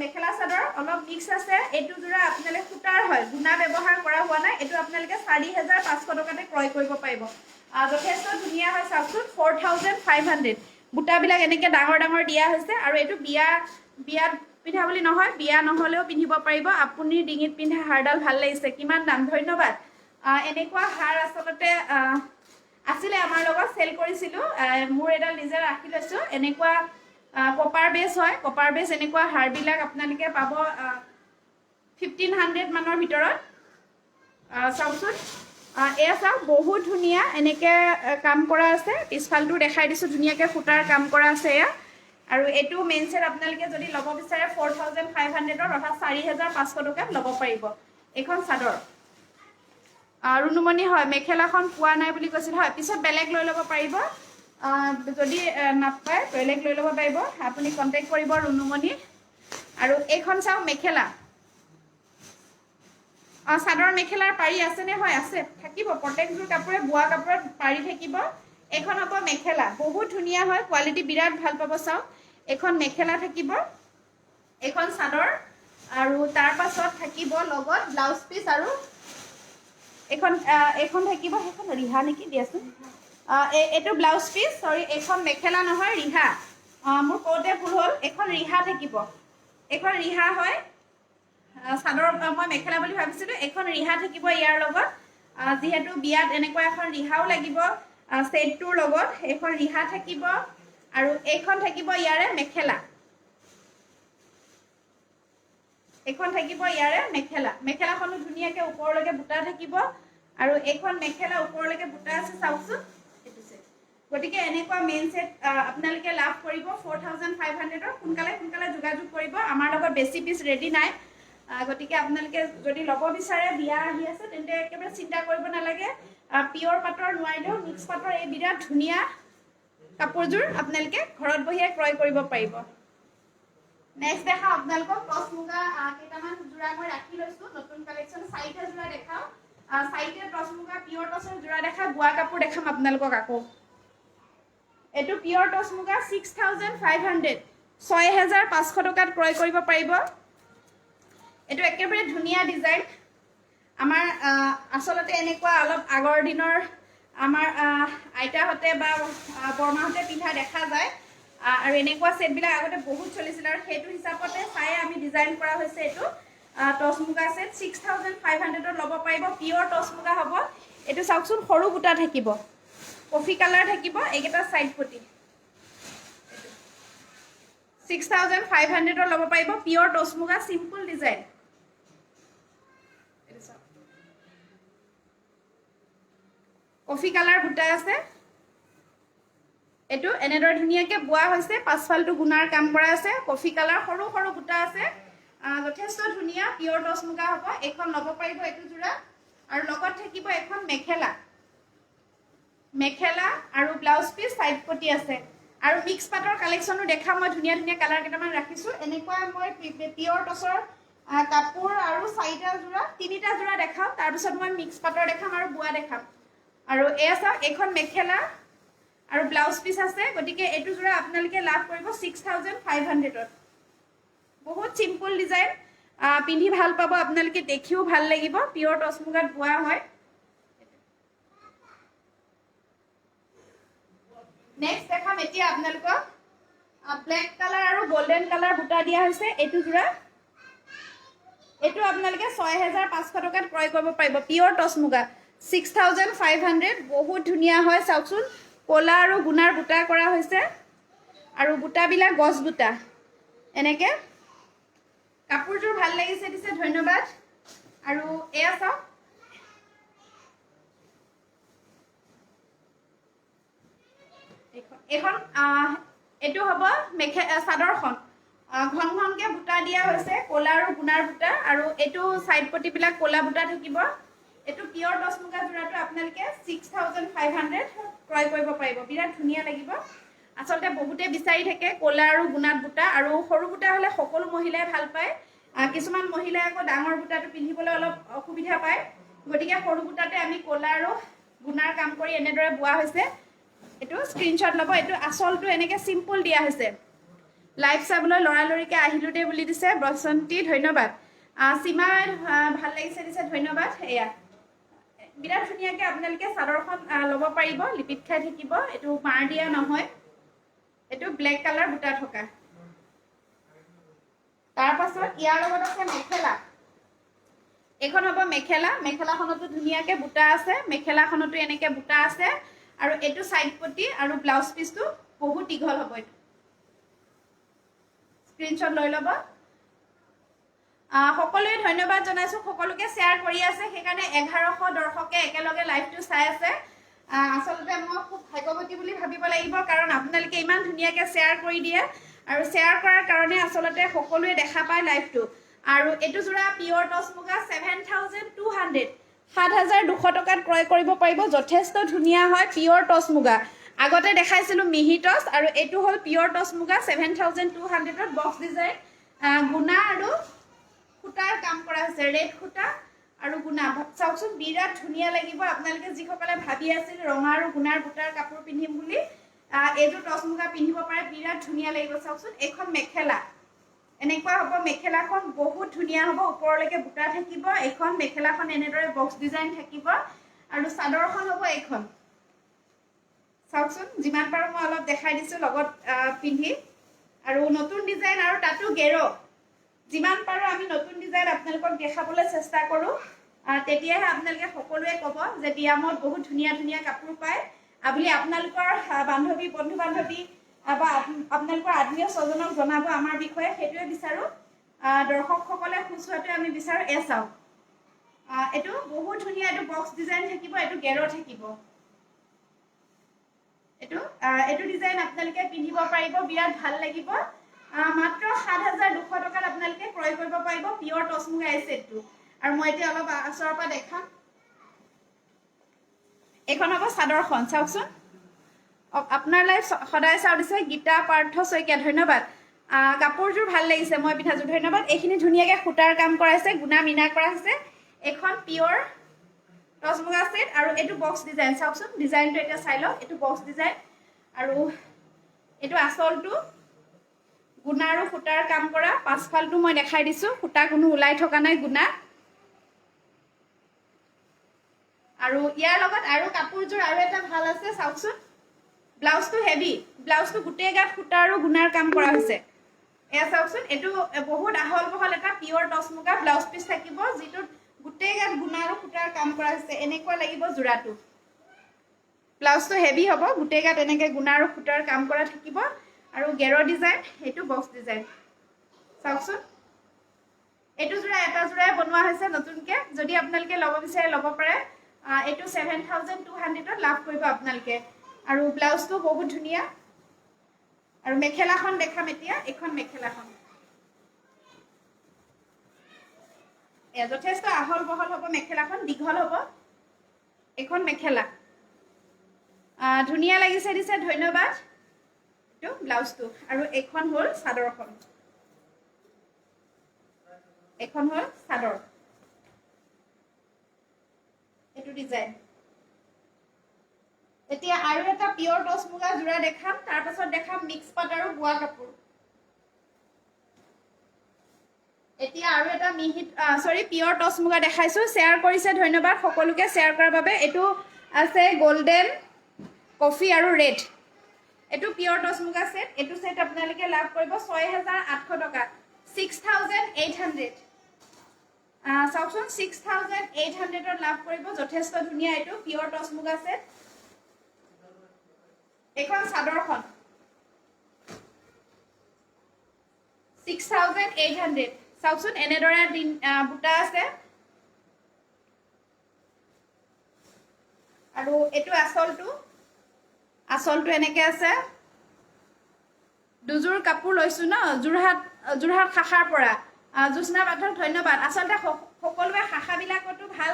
মেখেলা চাদৰ অলপ মিক্স আছে এইটো যোৰা আপোনালোকে সূতাৰ হয় গুণা ব্যৱহাৰ কৰা হোৱা নাই এইটো আপোনালোকে 4,500 টকাতে ক্ৰয় কৰিব পাৰিব যথেষ্ট ধুনীয়া হয় চাওকচোন 4,500 বুটাবিলাক এনেকৈ ডাঙৰ ডাঙৰ দিয়া হৈছে আৰু এইটো বিয়াত পিন্ধা বুলি নহয় বিয়া নহ'লেও পিন্ধিব পাৰিব আপুনি ডিঙিত পিন্ধা হাৰডাল ভাল লাগিছে কিমান দাম ধন্যবাদ এনেকুৱা হাৰ আচলতে আছিলে আমাৰ লগত চেল কৰিছিলোঁ মোৰ এডাল নিজে ৰাখি লৈছোঁ এনেকুৱা কপাৰ বেছ হয় কপাৰ বেছ এনেকুৱা হাৰবিলাক আপোনালোকে পাব 1,500 মানৰ ভিতৰত চাওকচোন এয়া চাওক বহুত ধুনীয়া এনেকৈ কাম কৰা আছে পিছফালটো দেখাই দিছোঁ ধুনীয়াকৈ সূতাৰ কাম কৰা আছে এয়া আৰু এইটো মেইন ছেট আপোনালোকে যদি ল'ব বিচাৰে 4,500 অৰ্থাৎ 4,500 টকাত ল'ব পাৰিব এইখন চাদৰ ৰুণুমণি হয় মেখেলাখন পোৱা নাই বুলি কৈছিল হয় পিছত বেলেগ লৈ ল'ব পাৰিব যদি নাপায় বেলেগ লৈ ল'ব পাৰিব আপুনি কণ্টেক্ট কৰিব ৰুণুমণি আৰু এইখন চাওক মেখেলা চাদৰ মেখেলাৰ পাৰি আছেনে হয় আছে থাকিব প্ৰত্যেকযোৰ কাপোৰে বোৱা কাপোৰত পাৰি থাকিব এইখন হ'ব মেখেলা বহুত ধুনীয়া হয় কোৱালিটি বিৰাট ভাল পাব চাওক এইখন মেখেলা থাকিব এইখন চাদৰ আৰু তাৰ পাছত থাকিব লগত ব্লাউজ পিচ আৰু এইখন থাকিব সেইখন ৰিহা নেকি দিয়াচোন এইটো ব্লাউজ পিচ চৰি এইখন মেখেলা নহয় ৰিহা মোৰ কওঁতে ভুল হ'ল এইখন ৰিহা থাকিব এইখন ৰিহা হয় চাদৰ মই মেখেলা বুলি ভাবিছিলোঁ এইখন ৰিহা থাকিব ইয়াৰ লগত যিহেতু বিয়াত এনেকুৱা এখন ৰিহাও লাগিব ছেটটোৰ লগত এইখন ৰিহা থাকিব আৰু এইখন থাকিব ইয়াৰে মেখেলা এইখন থাকিব ইয়াৰে মেখেলাখনো ধুনীয়াকৈ ওপৰলৈকে বুটা থাকিব আৰু এইখন মেখেলা ওপৰলৈকে বুটা আছে চাওকচোন এইটো ছেট গতিকে এনেকুৱা মেইন ছেট আপোনালোকে লাভ কৰিব 4,500 সোনকালে যোগাযোগ কৰিব আমাৰ লগত বেছি পিচ ৰেডি নাই গতিকে আপোনালোকে যদি ল'ব বিচাৰে বিয়া আহি আছে তেন্তে একেবাৰে চিন্তা কৰিব নালাগে পিয়ৰ পাটৰ নোৱাৰিলেও মিক্স পাটৰ এই বিৰাট ধুনীয়া কাপোৰযোৰ আপোনালোকে ঘৰত বহিয়ে ক্ৰয় কৰিব পাৰিব নেক্সট দেখাওঁ আপোনালোকক টচ মুগা কেইটামান যোৰা মই ৰাখি লৈছোঁ নতুন কালেকশ্যন 4টা যোৰা দেখাওঁ 4টা টচ মুগা পিয়ৰ টচৰ যোৰা দেখাই বোৱা কাপোৰ দেখাম আপোনালোকক আকৌ এইটো পিয়ৰ টচ মুগা 6,500 6,500 টকাত ক্ৰয় কৰিব পাৰিব এইটো একেবাৰে ধুনীয়া ডিজাইন আমাৰ আচলতে এনেকুৱা অলপ আগৰ দিনৰ আমাৰ আইতাহঁতে বা বৰমাহঁতে পিন্ধা দেখা যায় আৰু এনেকুৱা ছেটবিলাক আগতে বহুত চলিছিল আৰু সেইটো হিচাপতে চাই আমি ডিজাইন কৰা হৈছে এইটো টচ মুগা ছেট 6500ত ল'ব পাৰিব পিয়ৰ টচ মুগা হ'ব এইটো চাওকচোন সৰু বুটা থাকিব কফি কালাৰ থাকিব এইকেইটা সাইড পটি 6500ত ল'ব পাৰিব পিয়ৰ টচ মুগা সিম্পল ডিজাইন কফি কালাৰ বুটা আছে এটো এনেদৰে ধুনিয়াকে বোৱা হৈছে পাছফালটো গুণাৰ কাম কৰা আছে কফি কালাৰ সৰু সৰু বুটা আছে যথেষ্ট ধুনিয়া পিয়ৰ টচ মুগা হ'ব এখন ল'ব পাৰিব এটো জোৰা আৰু লগত থাকিব এখন মেখেলা মেখেলা আৰু ব্লাউজ পিস সাইড পটি আছে আৰু মিক্স পাটৰ কালেকশনো দেখা মই ধুনিয়া ধুনিয়া কালাৰ কেটামান ৰাখিছো এনেকুৱা মই পিয়ৰ টচৰ কাপোৰ আৰু চাৰিটা জোৰা তিনিটা জোৰা দেখাম তাৰ পিছত মই মিক্স পাটৰ দেখাম আৰু বুৱা দেখাম আৰু এয়া চাওক এখন মেখেলা আৰু ব্লাউজ পিস আছে গটিকে এটো জোৰা আপোনালোকে লাভ কৰিব 6500ত বহুত সিম্পল ডিজাইন পিন্ধি ভাল পাব আপোনালোকে দেখিও ভাল লাগিব পিয়ৰ টচ মুগাত বোৱা হয় নেক্সট দেখাম এতিয়া আপোনালোকক ব্ল্যাক কালাৰ আৰু গোল্ডেন কালাৰ বুটা দিয়া হৈছে এটো জোৰা এটো আপোনালোকে 6500 টকাত ক্ৰয় কৰিব পাৰিব পিয়ৰ টচ মুগা 6500 বহুত ধুনিয়া হয় চাওকচোন কোলা আৰু গুণাৰ বুটা কৰা হৈছে আৰু বুটাবিলাক গছ বুটা এনেকে কাপোৰযোৰ ভাল লাগিছে দিছে ধন্যবাদ আৰু এয়া চাওক এখন এটো হ'ব চাদৰখন ঘন ঘনকে বুটা দিয়া হৈছে কোলা আৰু গুণাৰ বুটা আৰু এটো সাইড পটি বিলাক কোলা বুটা থাকিব এটো পিয়ৰ টচ মুগা জোৰাটো আপোনালোকে 6500 ক্ৰয় কৰিব পাৰিব বিৰাট ধুনিয়া লাগিব আচলতে বহুতে বিচাৰি থাকে কোলা আৰু গুণাত বুটা আৰু সৰু বুটা হলে সকলো মহিলাই ভাল পায় কিছুমান মহিলাই আকৌ ডাঙৰ বুটাটো পিন্ধিবলৈ অলপ অসুবিধা পায় গটিকে সৰু বুটাতে আমি কোলা আৰু গুণাৰ কাম কৰি এনেদৰে বোৱা হৈছে এটো স্ক্ৰিনশ্বট লব এটো আসলটো এনেকে সিম্পল দিয়া হৈছে লাইভ চাবলৈ লৰালৰিকে আহিলো দে বুলি দিছে বসন্তী ধন্যবাদ সীমা ভাল লাগিছে দিছে ধন্যবাদ এয়া বিৰাট ধুনিয়াকে আপোনালোকে চাদৰখন ল'ব পাৰিব লিপিত খাই থাকিব এটো মাৰ দিয়া নহয় এটো ব্ল্যাক কালাৰ বুটা থকা তাৰ পাছত ইয়াৰ লগত আছে মেখেলা এখন হ'ব মেখেলা মেখেলাখনতো ধুনিয়াকে বুটা আছে মেখেলাখনতো এনেকে বুটা আছে আৰু এটো সাইড পটি আৰু ব্লাউজ পিসটো বহুত দীঘল হ'ব এটো স্ক্ৰিনশ্বট লৈ ল'ব সকলোৱে ধন্যবাদ জনাইছো সকলোকে শেয়াৰ কৰি আছে সেইকাৰণে 1100 দৰ্শকে একেলগে লাইভটো চাই আছে আসলতে মই খুব ভাগ্যৱতী বুলি ভাবিব লাগিব কাৰণ আপোনালোকে ইমান ধুনিয়াকে শেয়াৰ কৰি দিয়ে আৰু শেয়াৰ কৰাৰ কাৰণে আসলতে সকলোৱে দেখা পায় লাইভটো আৰু এটো জোৰা পিয়ৰ টচ মুগা 7200 7200 টকাত ক্ৰয় কৰিব পাৰিব যথেষ্ট ধুনিয়া হয় পিয়ৰ টচ মুগা আগতে দেখাইছিলো মিহি টচ আৰু এটো হল পিয়ৰ টচ মুগা 7200ত বক্স ডিজাইন গুণা আৰু খুটাৰ কাম কৰা হৈছে ৰেড খুটা আৰু গুণা চাওকচোন বিৰাট ধুনিয়া লাগিব আপোনালোকে যিসকলে ভাবি আছিল ৰঙা আৰু গুণাৰ বুটাৰ কাপোৰ পিন্ধিম বুলি এটো টচ মুগা পিন্ধিব পাৰে বিৰাট ধুনিয়া লাগিব চাওকচোন এখন মেখেলা এনেকুৱা হ'ব মেখেলাখন বহুত ধুনিয়া হ'ব ওপৰলৈকে বুটা থাকিব এখন মেখেলাখন এনেদৰে বক্স ডিজাইন থাকিব আৰু চাদৰখন হ'ব এখন চাওকচোন যিমান পাৰো মই অলপ দেখাই দিছো লগত পিন্ধি আৰু নতুন ডিজাইন আৰু তাতো গেৰো যিমান পাৰো আমি নতুন ডিজাইন আপোনালোকক দেখাবলৈ চেষ্টা কৰো তেতিয়াহে আপোনালোকে সকলোৱে ক'ব যে দিয়ামত বহুত ধুনিয়া ধুনিয়া কাপোৰ পায় বুলি আপোনালোকৰ বান্ধৱী বন্ধু বান্ধৱী বা আপোনালোকৰ আত্মীয় স্বজনক জনাব আমাৰ বিষয়ে সেইটোৱে বিচাৰো দৰ্শকসকলে খুচুৱাটো আমি বিচাৰো এ চাও এটো বহুত ধুনিয়া এটো বক্স ডিজাইন থাকিব এটো গেৰো থাকিব এটো ডিজাইন আপোনালোকে পিন্ধিব পাৰিব বিৰাট ভাল লাগিব মাত্ৰ 7200 টকাত আপোনালোকে ক্ৰয় কৰিব পাৰিব পিয়ৰ টচ মুগা এছেটটো আৰু মই এতিয়া অলপ আচৰৰ পৰা দেখাম এখন হ'ব চাদৰখন চাওকচোন আপোনাৰ লাইভ সদায় চাও দিছে গীতা পাৰ্থ শইকীয়া ধন্যবাদ কাপোৰযোৰ ভাল লাগিছে মই পিন্ধাযোৰ ধন্যবাদ এইখিনি ধুনিয়াকে খুটাৰ কাম কৰাইছে গুণা মিনা কৰা হৈছে এখন পিয়ৰ টচ মুগা সেট আৰু এটো বক্স ডিজাইন চাওকচোন ডিজাইনটো এটা চাই লওক এটো বক্স ডিজাইন আৰু এটো আসলটো গুণা আৰু খুটাৰ কাম কৰা পাছফালটো মই দেখাই দিছো খুটা কোনো ওলাই থকা নাই গুণা আৰু ইয়াৰ লগত আৰু কাপোৰযোৰ আৰু এটা ভাল আছে চাওকচোন ব্লাউজটো হেভি ব্লাউজটো গোটেই গাত সূতা আৰু গুণাৰ কাম কৰা হৈছে এয়া চাওকচোন এইটো বহুত আহল বহল এটা পিয়ৰ টচ মুগা ব্লাউজ পিচ থাকিব যিটোত গোটেই গাত গুণা আৰু সূতাৰ কাম কৰা হৈছে এনেকুৱা লাগিব যোৰাটো ব্লাউজটো হেভি হ'ব গোটেই গাত এনেকৈ গুণা আৰু সূতাৰ কাম কৰা থাকিব আৰু গেৰ ডিজাইন এইটো বক্স ডিজাইন চাওকচোন এইটো যোৰা এটা যোৰাই বনোৱা হৈছে নতুনকৈ যদি আপোনালোকে ল'ব বিচাৰে ল'ব পাৰে এইটো 7200ত লাভ কৰিব আপোনালোকে আৰু ব্লাউজটো বহুত ধুনীয়া আৰু মেখেলাখন দেখাম এতিয়া এখন মেখেলাখন যথেষ্ট আহল বহল হ'ব মেখেলাখন দীঘল হ'ব এখন মেখেলা ধুনীয়া লাগিছে দিছে ধন্যবাদ এইটো ব্লাউজটো আৰু এখন হ'ল চাদৰখন এখন হ'ল চাদৰ এইটো ডিজাইন এতিয়া আৰু এটা পিয়ৰ টচ মুগা যোৰা দেখাম তাৰ পাছত দেখাম মিক্স পাট আৰু বোৱা কাপোৰ এতিয়া আৰু এটা মিহিত পিয়ৰ টচ মুগা দেখাইছো শ্বেয়াৰ কৰিছে ধন্যবাদ সকলোকে শ্বেয়াৰ কৰাৰ বাবে এইটো আছে গোল্ডেন কফি আৰু ৰেড এইটো পিয়ৰ টচ মুগা সেট এইটো সেট আপোনালোকে লাভ কৰিব 6800 টকা 6800 চাওকচোন 6800ত লাভ কৰিব যথেষ্ট ধুনীয়া এইটো পিয়ৰ টচ মুগা সেট এখন চাদৰখন 6800 চাওকচোন এনেদৰে বুটা আছে আৰু এইটো আচলটো এনেকে আছে দুযোৰ কাপোৰ লৈছো ন যোৰহাট শাখাৰ পৰা জোস্না পাঠক ধন্যবাদ আচলতে সকলোৱে শাখাবিলাকতো ভাল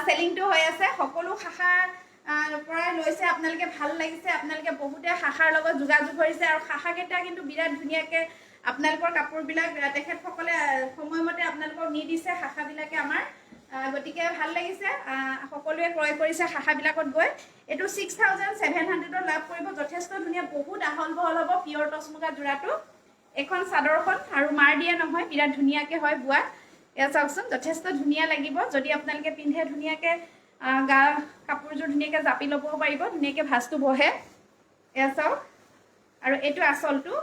সেলিংটো হৈ আছে সকলো শাখাৰ পৰাই লৈছে আপোনালোকে ভাল লাগিছে আপোনালোকে বহুতে শাখাৰ লগত যোগাযোগ কৰিছে আৰু শাখাকেইটা কিন্তু বিৰাট ধুনীয়াকৈ আপোনালোকৰ কাপোৰবিলাক তেখেতসকলে সময়মতে আপোনালোকক নি দিছে শাখাবিলাকে আমাৰ গতিকে ভাল লাগিছে সকলোৱে ক্ৰয় কৰিছে শাখাবিলাকত গৈ এইটো 6700ত লাভ কৰিব যথেষ্ট ধুনীয়া বহুত আহল বহল হ'ব পিয়ৰ টচ মুগা যোৰাটো এখন চাদৰখন আৰু মাৰ দিয়া নহয় বিৰাট ধুনীয়াকৈ হয় বোৱা এয়া চাওকচোন যথেষ্ট ধুনীয়া লাগিব যদি আপোনালোকে পিন্ধে ধুনীয়াকৈ গা কাপোৰযোৰ ধুনীয়াকৈ জাপি ল'বও পাৰিব ধুনীয়াকৈ ভাঁজটো বহে এয়া চাওক আৰু এইটো আচলটো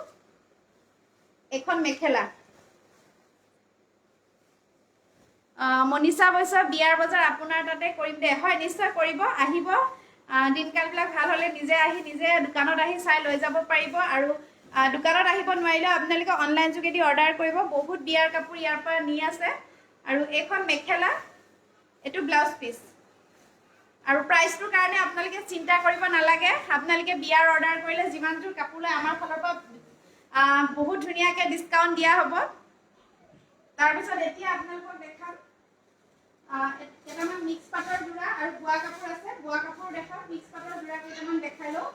এখন মেখেলা মনিষা বৈশ্য বিয়াৰ বজাৰ আপোনাৰ তাতে কৰিম দে হয় নিশ্চয় কৰিব আহিব দিনকালবিলাক ভাল হ'লে নিজে দোকানত আহি চাই লৈ যাব পাৰিব আৰু দোকানত আহিব নোৱাৰিলেও আপোনালোকে অনলাইন যোগেদি অৰ্ডাৰ কৰিব বহুত বিয়াৰ কাপোৰ ইয়াৰ পৰা নি আছে আৰু এইখন মেখেলা এইটো ব্লাউজ পিচ আৰু প্ৰাইচটোৰ কাৰণে আপোনালোকে চিন্তা কৰিব নালাগে আপোনালোকে বিয়াৰ অৰ্ডাৰ কৰিলে যিমানযোৰ কাপোৰ লয় আমাৰ ফালৰ পৰা বহুত ধুনীয়াকৈ ডিছকাউণ্ট দিয়া হ'ব তাৰপিছত এতিয়া আপোনালোকক দেখাম কেইটামান মিক্স পাটৰ যোৰা আৰু বোৱা কাপোৰ আছে বোৱা কাপোৰ দেখাম মিক্স পাটৰ যোৰা কেইটামান দেখাই লওঁ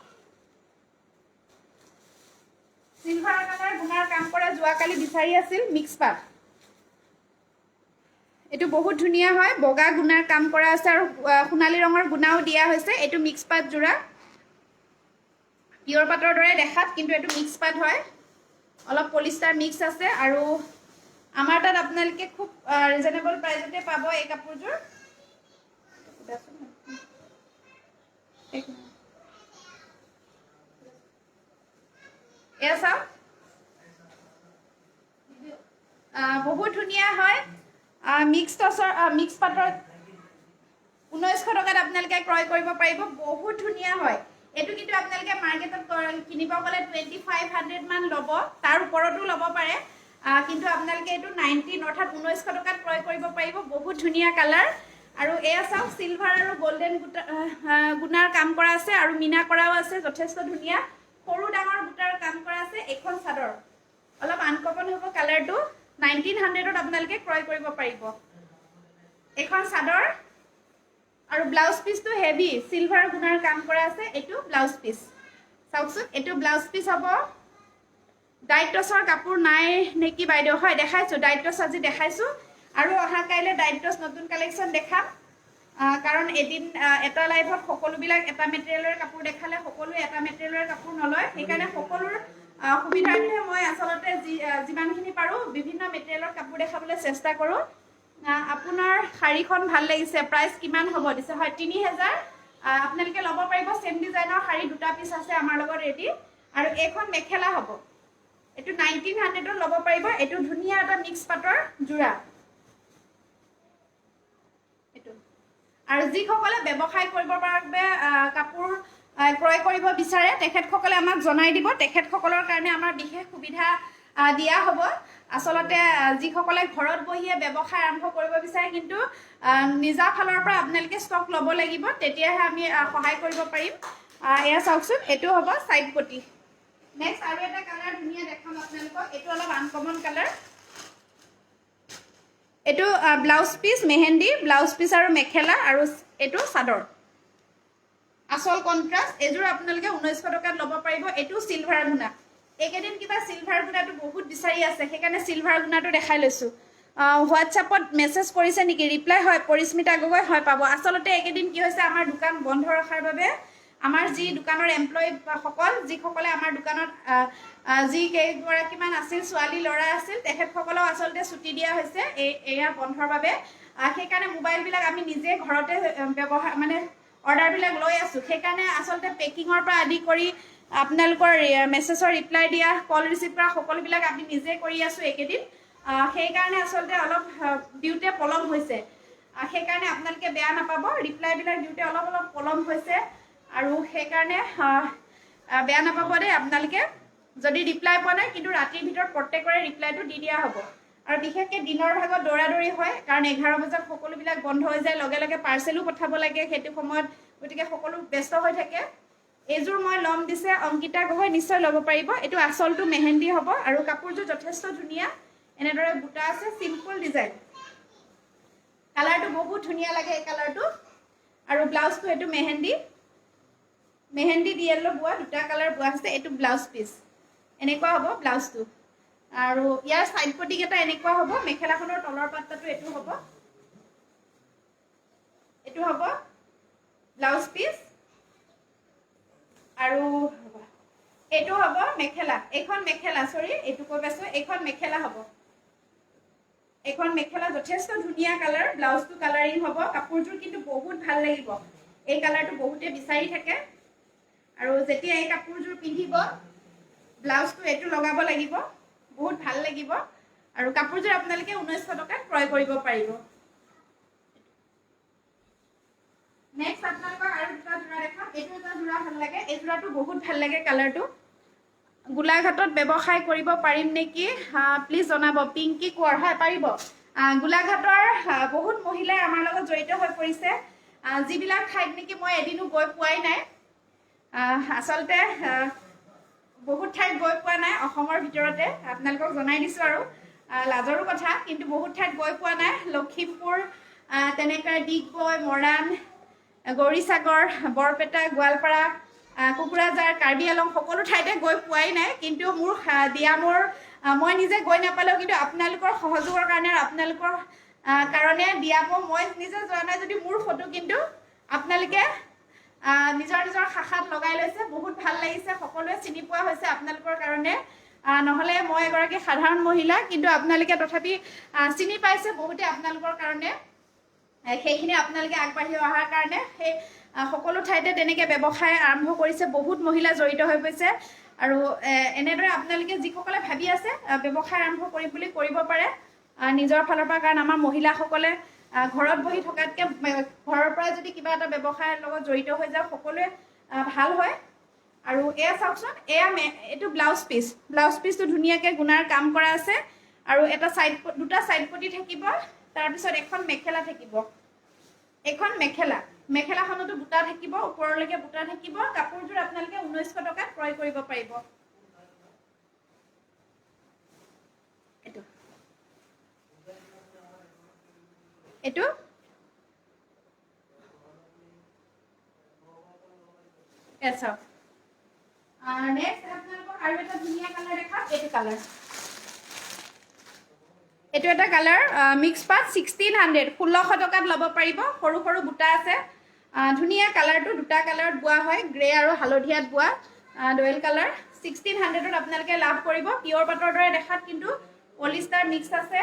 সিলভাৰ কালাৰ গুণাৰ কাম কৰা যোৱাকালি বিচাৰি আছিল মিক্স পাট এইটো বহুত ধুনীয়া হয় বগা গুণাৰ কাম কৰা আছে আৰু সোণালী ৰঙৰ গুণাও দিয়া হৈছে এইটো মিক্স পাট যোৰা পিয়ৰ পাটৰ দৰে দেখাত কিন্তু এইটো মিক্স পাট হয় অলপ পলিষ্টাৰ মিক্স আছে আৰু আমাৰ তাত আপোনালোকে খুব ৰিজনেবল প্ৰাইজতে পাব এই কাপোৰযোৰ এয়া চাওক বহুত ধুনীয়া হয় মিক্স পাটৰ 1900 টকাত আপোনালোকে ক্ৰয় কৰিব পাৰিব বহুত ধুনীয়া হয় এইটো কিন্তু আপোনালোকে মাৰ্কেটত কিনিব গ'লে 2500 মান ল'ব তাৰ ওপৰতো ল'ব পাৰে কিন্তু আপোনালোকে এইটো 19 অৰ্থাৎ 1900 টকাত ক্ৰয় কৰিব পাৰিব বহুত ধুনীয়া কালাৰ আৰু এয়া চাওক সিলভাৰ আৰু গোল্ডেন গুণাৰ কাম কৰা আছে আৰু মিনা কৰাও আছে যথেষ্ট ধুনীয়া সৰু ডাঙৰ বুটাৰ কাম কৰা আছে এখন চাদৰ অলপ আনকমন হ'ব কালাৰটো 1900ত আপোনালোকে ক্ৰয় কৰিব পাৰিব এখন চাদৰ আৰু ব্লাউজ পিচটো হেভি সিলভাৰ গুণাৰ কাম কৰা আছে এইটো ব্লাউজ পিচ চাওকচোন এইটো ব্লাউজ পিচ হ'ব ডাইট টচৰ কাপোৰ নাই নেকি বাইদেউ হয় দেখাইছোঁ ডাইট টচ আজি দেখাইছোঁ আৰু অহা কাইলৈ ডাইট টচ নতুন কালেকশ্যন দেখাম কাৰণ এদিন এটা লাইভত সকলোবিলাক এটা মেটেৰিয়েলৰ কাপোৰ দেখালে সকলোৱে এটা মেটেৰিয়েলৰ কাপোৰ নলয় সেইকাৰণে সকলোৰ সুবিধাৰ্থে মই আচলতে যিমানখিনি পাৰোঁ বিভিন্ন মেটেৰিয়েলৰ কাপোৰ দেখাবলৈ চেষ্টা কৰোঁ আপোনাৰ শাড়ীখন ভাল লাগিছে প্ৰাইচ কিমান হ'ব দিছে হয় 3000 আপোনালোকে ল'ব পাৰিব সেম ডিজাইনৰ শাড়ী দুটা পিস আছে আমাৰ লগত ৰেডি আৰু এইখন মেখেলা হ'ব এটো 1900 ত ল'ব পাৰিব এটো ধুনিয়া এটা মিক্স পাটৰ জোৰা এটো আৰু যিসকলে ব্যৱসায় কৰিবৰ বাবে কাপোৰ ক্ৰয় কৰিব বিচাৰে তেখেতসকলে আমাক জনাই দিব তেখেতসকলৰ কাৰণে আমাৰ বিশেষ সুবিধা দিয়া হ'ব আসলতে যিসকলে ঘৰত বহিয়ে ব্যৱসায় আৰম্ভ কৰিব বিচাৰে কিন্তু নিজা ফালৰ পৰা আপোনালোকে ষ্টক ল'ব লাগিব তেতিয়াহে আমি সহায় কৰিব পাৰিম এয়া চাওকচোন এটো হ'ব সাইড পটি নেক্সট আৰু এটা কালাৰ ধুনিয়া দেখাম আপোনালোকক এটো অলপ আনকমন কালাৰ এটো blouse piece mehndi blouse piece আৰু মেখেলা আৰু এটো চাদৰ আসল কন্ট্ৰাস্ট এজোৰ আপোনালোকে 1900 টকাত ল'ব পাৰিব এটো সিলভাৰ গুণা একেদিন কিবা সিলভাৰ গুণাটো বহুত বিচাৰি আছে সেইকাৰণে সিলভাৰ গুণাটো দেখাই লৈছো হোৱাটছআপত মেছেজ কৰিছে নেকি ৰিপ্লাই হয় পৰিস্মিতা গগৈ হয় পাব আসলতে একেদিন কি হৈছে আমাৰ দোকান বন্ধ ৰখাৰ বাবে আমাৰ যি দোকানৰ এমপ্লয়ি সকল যিসকলে আমাৰ দোকানত যি কেইগৰাকীমান আছিল ছোৱালী ল'ৰা আছিল তেখেতসকলক আসলতে ছুটি দিয়া হৈছে এয়া বন্ধৰ বাবে সেইকাৰণে মোবাইলবিলাক আমি নিজে ঘৰতে ব্যৱহাৰ মানে অৰ্ডাৰবিলাক লৈ আছো সেইকাৰণে আসলতে পেকিঙৰ পৰা আদি কৰি আপোনালোকৰ মেছেজৰ ৰিপ্লাই দিয়া কল ৰিচিভ কৰা সকলোবিলাক আমি নিজে কৰি আছো একেদিন সেইকাৰণে আসলতে অলপ দিউতে পলম হৈছে সেইকাৰণে আপোনালোকে বেয়া নাপাব ৰিপ্লাইবিলাক দিউতে অলপ পলম হৈছে আৰু সেইকাৰণে বেয়া নাপাব দেই আপোনালোকে যদি ৰিপ্লাই পোৱা নাই কিন্তু ৰাতিৰ ভিতৰত প্ৰত্যেকৰে ৰিপ্লাইটো দি দিয়া হ'ব আৰু বিশেষকৈ দিনৰ ভাগত দৌৰাদৌৰি হয় কাৰণ 11 বজাত সকলোবিলাক বন্ধ হৈ যায় লগে লগে পাৰ্চেলো পঠাব লাগে সেইটো সময়ত গতিকে সকলো ব্যস্ত হৈ থাকে এজোৰ মই লম দিছে অংকিতা গগৈ নিশ্চয় ল'ব পাৰিব এটো আসলটো মেহেন্দি হ'ব আৰু কাপোৰযোৰ যথেষ্ট ধুনিয়া এনেদৰে বুটা আছে সিম্পল ডিজাইন কালাৰটো বহুত ধুনিয়া লাগে এই কালাৰটো আৰু ব্লাউজটো এটো মেহেন্দি ডিয়েলো বুৱা দুটা কালাৰ বুৱা আছে এটো ব্লাউজ পিস এনেকুৱা হ'ব ব্লাউজটো আৰু ইয়াৰ সাইড পটি কেটা এনেকুৱা হ'ব মেখেলাখনৰ তলৰ পাটটো এটো হ'ব ব্লাউজ পিস আৰু এটো হ'ব মেখেলা এখন মেখেলা সৰি এটো কৈ পাছো এখন মেখেলা হ'ব এখন মেখেলা যথেষ্ট ধুনিয়া কালাৰ ব্লাউজটো কালাৰিং হ'ব কাপোৰযোৰ কিন্তু বহুত ভাল লাগিব এই কালাৰটো বহুতে বিচাৰি থাকে আৰু যেতিয়া এই কাপোৰযোৰ পিন্ধিব ব্লাউজটো এটো লগাব লাগিব বহুত ভাল লাগিব আৰু কাপোৰযোৰ আপোনালোকে 1900 টকাত ক্ৰয় কৰিব পাৰিব নেক্সট আপোনালোকক আৰু দুটা জোৰা দেখাম এটো এটা জোৰা ভাল লাগে এই জোৰাটো বহুত ভাল লাগে কালাৰটো গোলাঘাটত ব্যৱসায় কৰিব পাৰিম নেকি প্লিজ জনাব পিংকি কোৱাৰ হয় পাৰিব গোলাঘাটৰ বহুত মহিলাই আমাৰ লগত জড়িত হৈ পৰিছে যিবিলাক ঠাইত নেকি মই এদিনো গৈ পোৱাই নাই আসলতে বহুত ঠাইত গৈ পোৱা নাই অসমৰ ভিতৰতে আপোনালোকক জনাই দিছো আৰু লাজৰো কথা কিন্তু বহুত ঠাইত গৈ পোৱা নাই লখিমপুৰ তেনেকৈ ডিগবৈ মৰাণ গৌৰীসাগৰ বৰপেটা গোৱালপাৰা কুকুৰাঝাৰ কাৰ্বি আলং সকলো ঠাইতে গৈ পোৱাই নাই কিন্তু মোৰ দিয়ামৰ মই নিজে গৈ নাপালেও কিন্তু আপোনালোকৰ সহযোগৰ কাৰণে আপোনালোকৰ কাৰণে দিয়ামৰ মই নিজে যোৱা নাই যদি মোৰ ফটো কিন্তু আপোনালোকে নিজৰ শাখাত লগাই লৈছে বহুত ভাল লাগিছে সকলোৱে চিনি পোৱা হৈছে আপোনালোকৰ কাৰণে নহলে মই এগৰাকী সাধাৰণ মহিলা কিন্তু আপোনালোকে তথাপি চিনি পাইছে বহুতে আপোনালোকৰ কাৰণে সেইখিনি আপোনালোকে আগবাঢ়ি অহাৰ কাৰণে সেই সকলো ঠাইতে তেনেকৈ ব্যৱসায় আৰম্ভ কৰিছে বহুত মহিলা জড়িত হৈ পৰিছে আৰু এনেদৰে আপোনালোকে যিসকলে ভাবি আছে ব্যৱসায় আৰম্ভ কৰিম বুলি কৰিব পাৰে নিজৰ ফালৰ পৰা কাৰণ আমাৰ মহিলাসকলে ঘৰত বহি থকাতকৈ ঘৰৰ পৰা যদি কিবা এটা ব্যৱসায়ৰ লগত জড়িত হৈ যায় সকলোৱে ভাল হয় আৰু এয়া চাওকচোন এয়া এইটো ব্লাউজ পিচটো ধুনীয়াকৈ গুণাৰ কাম কৰা আছে আৰু এটা দুটা সাইড পটি থাকিব তাৰপিছত এখন মেখেলা থাকিব এখন মেখেলাখনতো বুটা থাকিব ওপৰলৈকে বুটা থাকিব কাপোৰযোৰ আপোনালোকে 1900 টকাত ক্ৰয় কৰিব পাৰিব এটো এসা নেক্সট আপোনালোকক আৰু এটা ধুনীয়া কালাৰ দেখাম এইটো কালাৰ এটো এটা কালাৰ মিক্স পাট 1600 টকাত ল'ব পাৰিব সৰু সৰু বুটা আছে ধুনীয়া কালাৰটো দুটা কালাৰত বোৱা হয় গ্ৰে আৰু হালধীয়াত বোৱা ডুৱেল কালাৰ 1600 ত আপোনালোকে লাভ কৰিব পিওৰ পাটৰ দৰে দেখাত কিন্তু পলিষ্টাৰ মিক্স আছে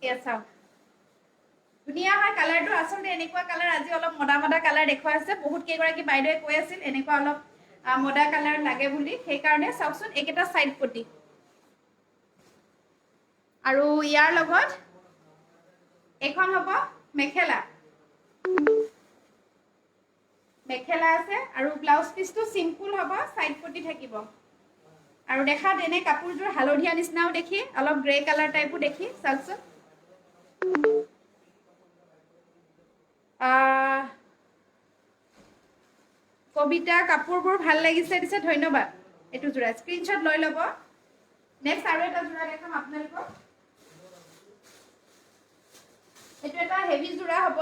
এয়া চাওক ধুনীয়া হয় কালাৰটো আচলতে এনেকুৱা কালাৰ আজি অলপ মদা মদা কালাৰ দেখুৱাই আছে বহুত কেইগৰাকী বাইদেৱে কৈ আছিল এনেকুৱা অলপ মদা কালাৰ লাগে বুলি সেইকাৰণে চাওকচোন এইকেইটা সাইড পটি আৰু ইয়াৰ লগত এখন হ'ব মেখেলা মেখেলা আছে আৰু ব্লাউজ পিসটো সিম্পল হ'ব সাইড পটি থাকিব আৰু দেখাত এনে কাপোৰযোৰ হালধীয়া নিচিনাও দেখি অলপ গ্ৰে কালাৰ টাইপো দেখি চাওকচোন কবিতা কাপোৰবোৰ ভাল লাগিছে দিছে ধন্যবাদ এটো জোৰা স্ক্ৰিনশ্বট লৈ ল'ব নেক্সট আৰু এটা জোৰা দেখাম আপোনালোকক এটো এটা হেভি জোৰা হ'ব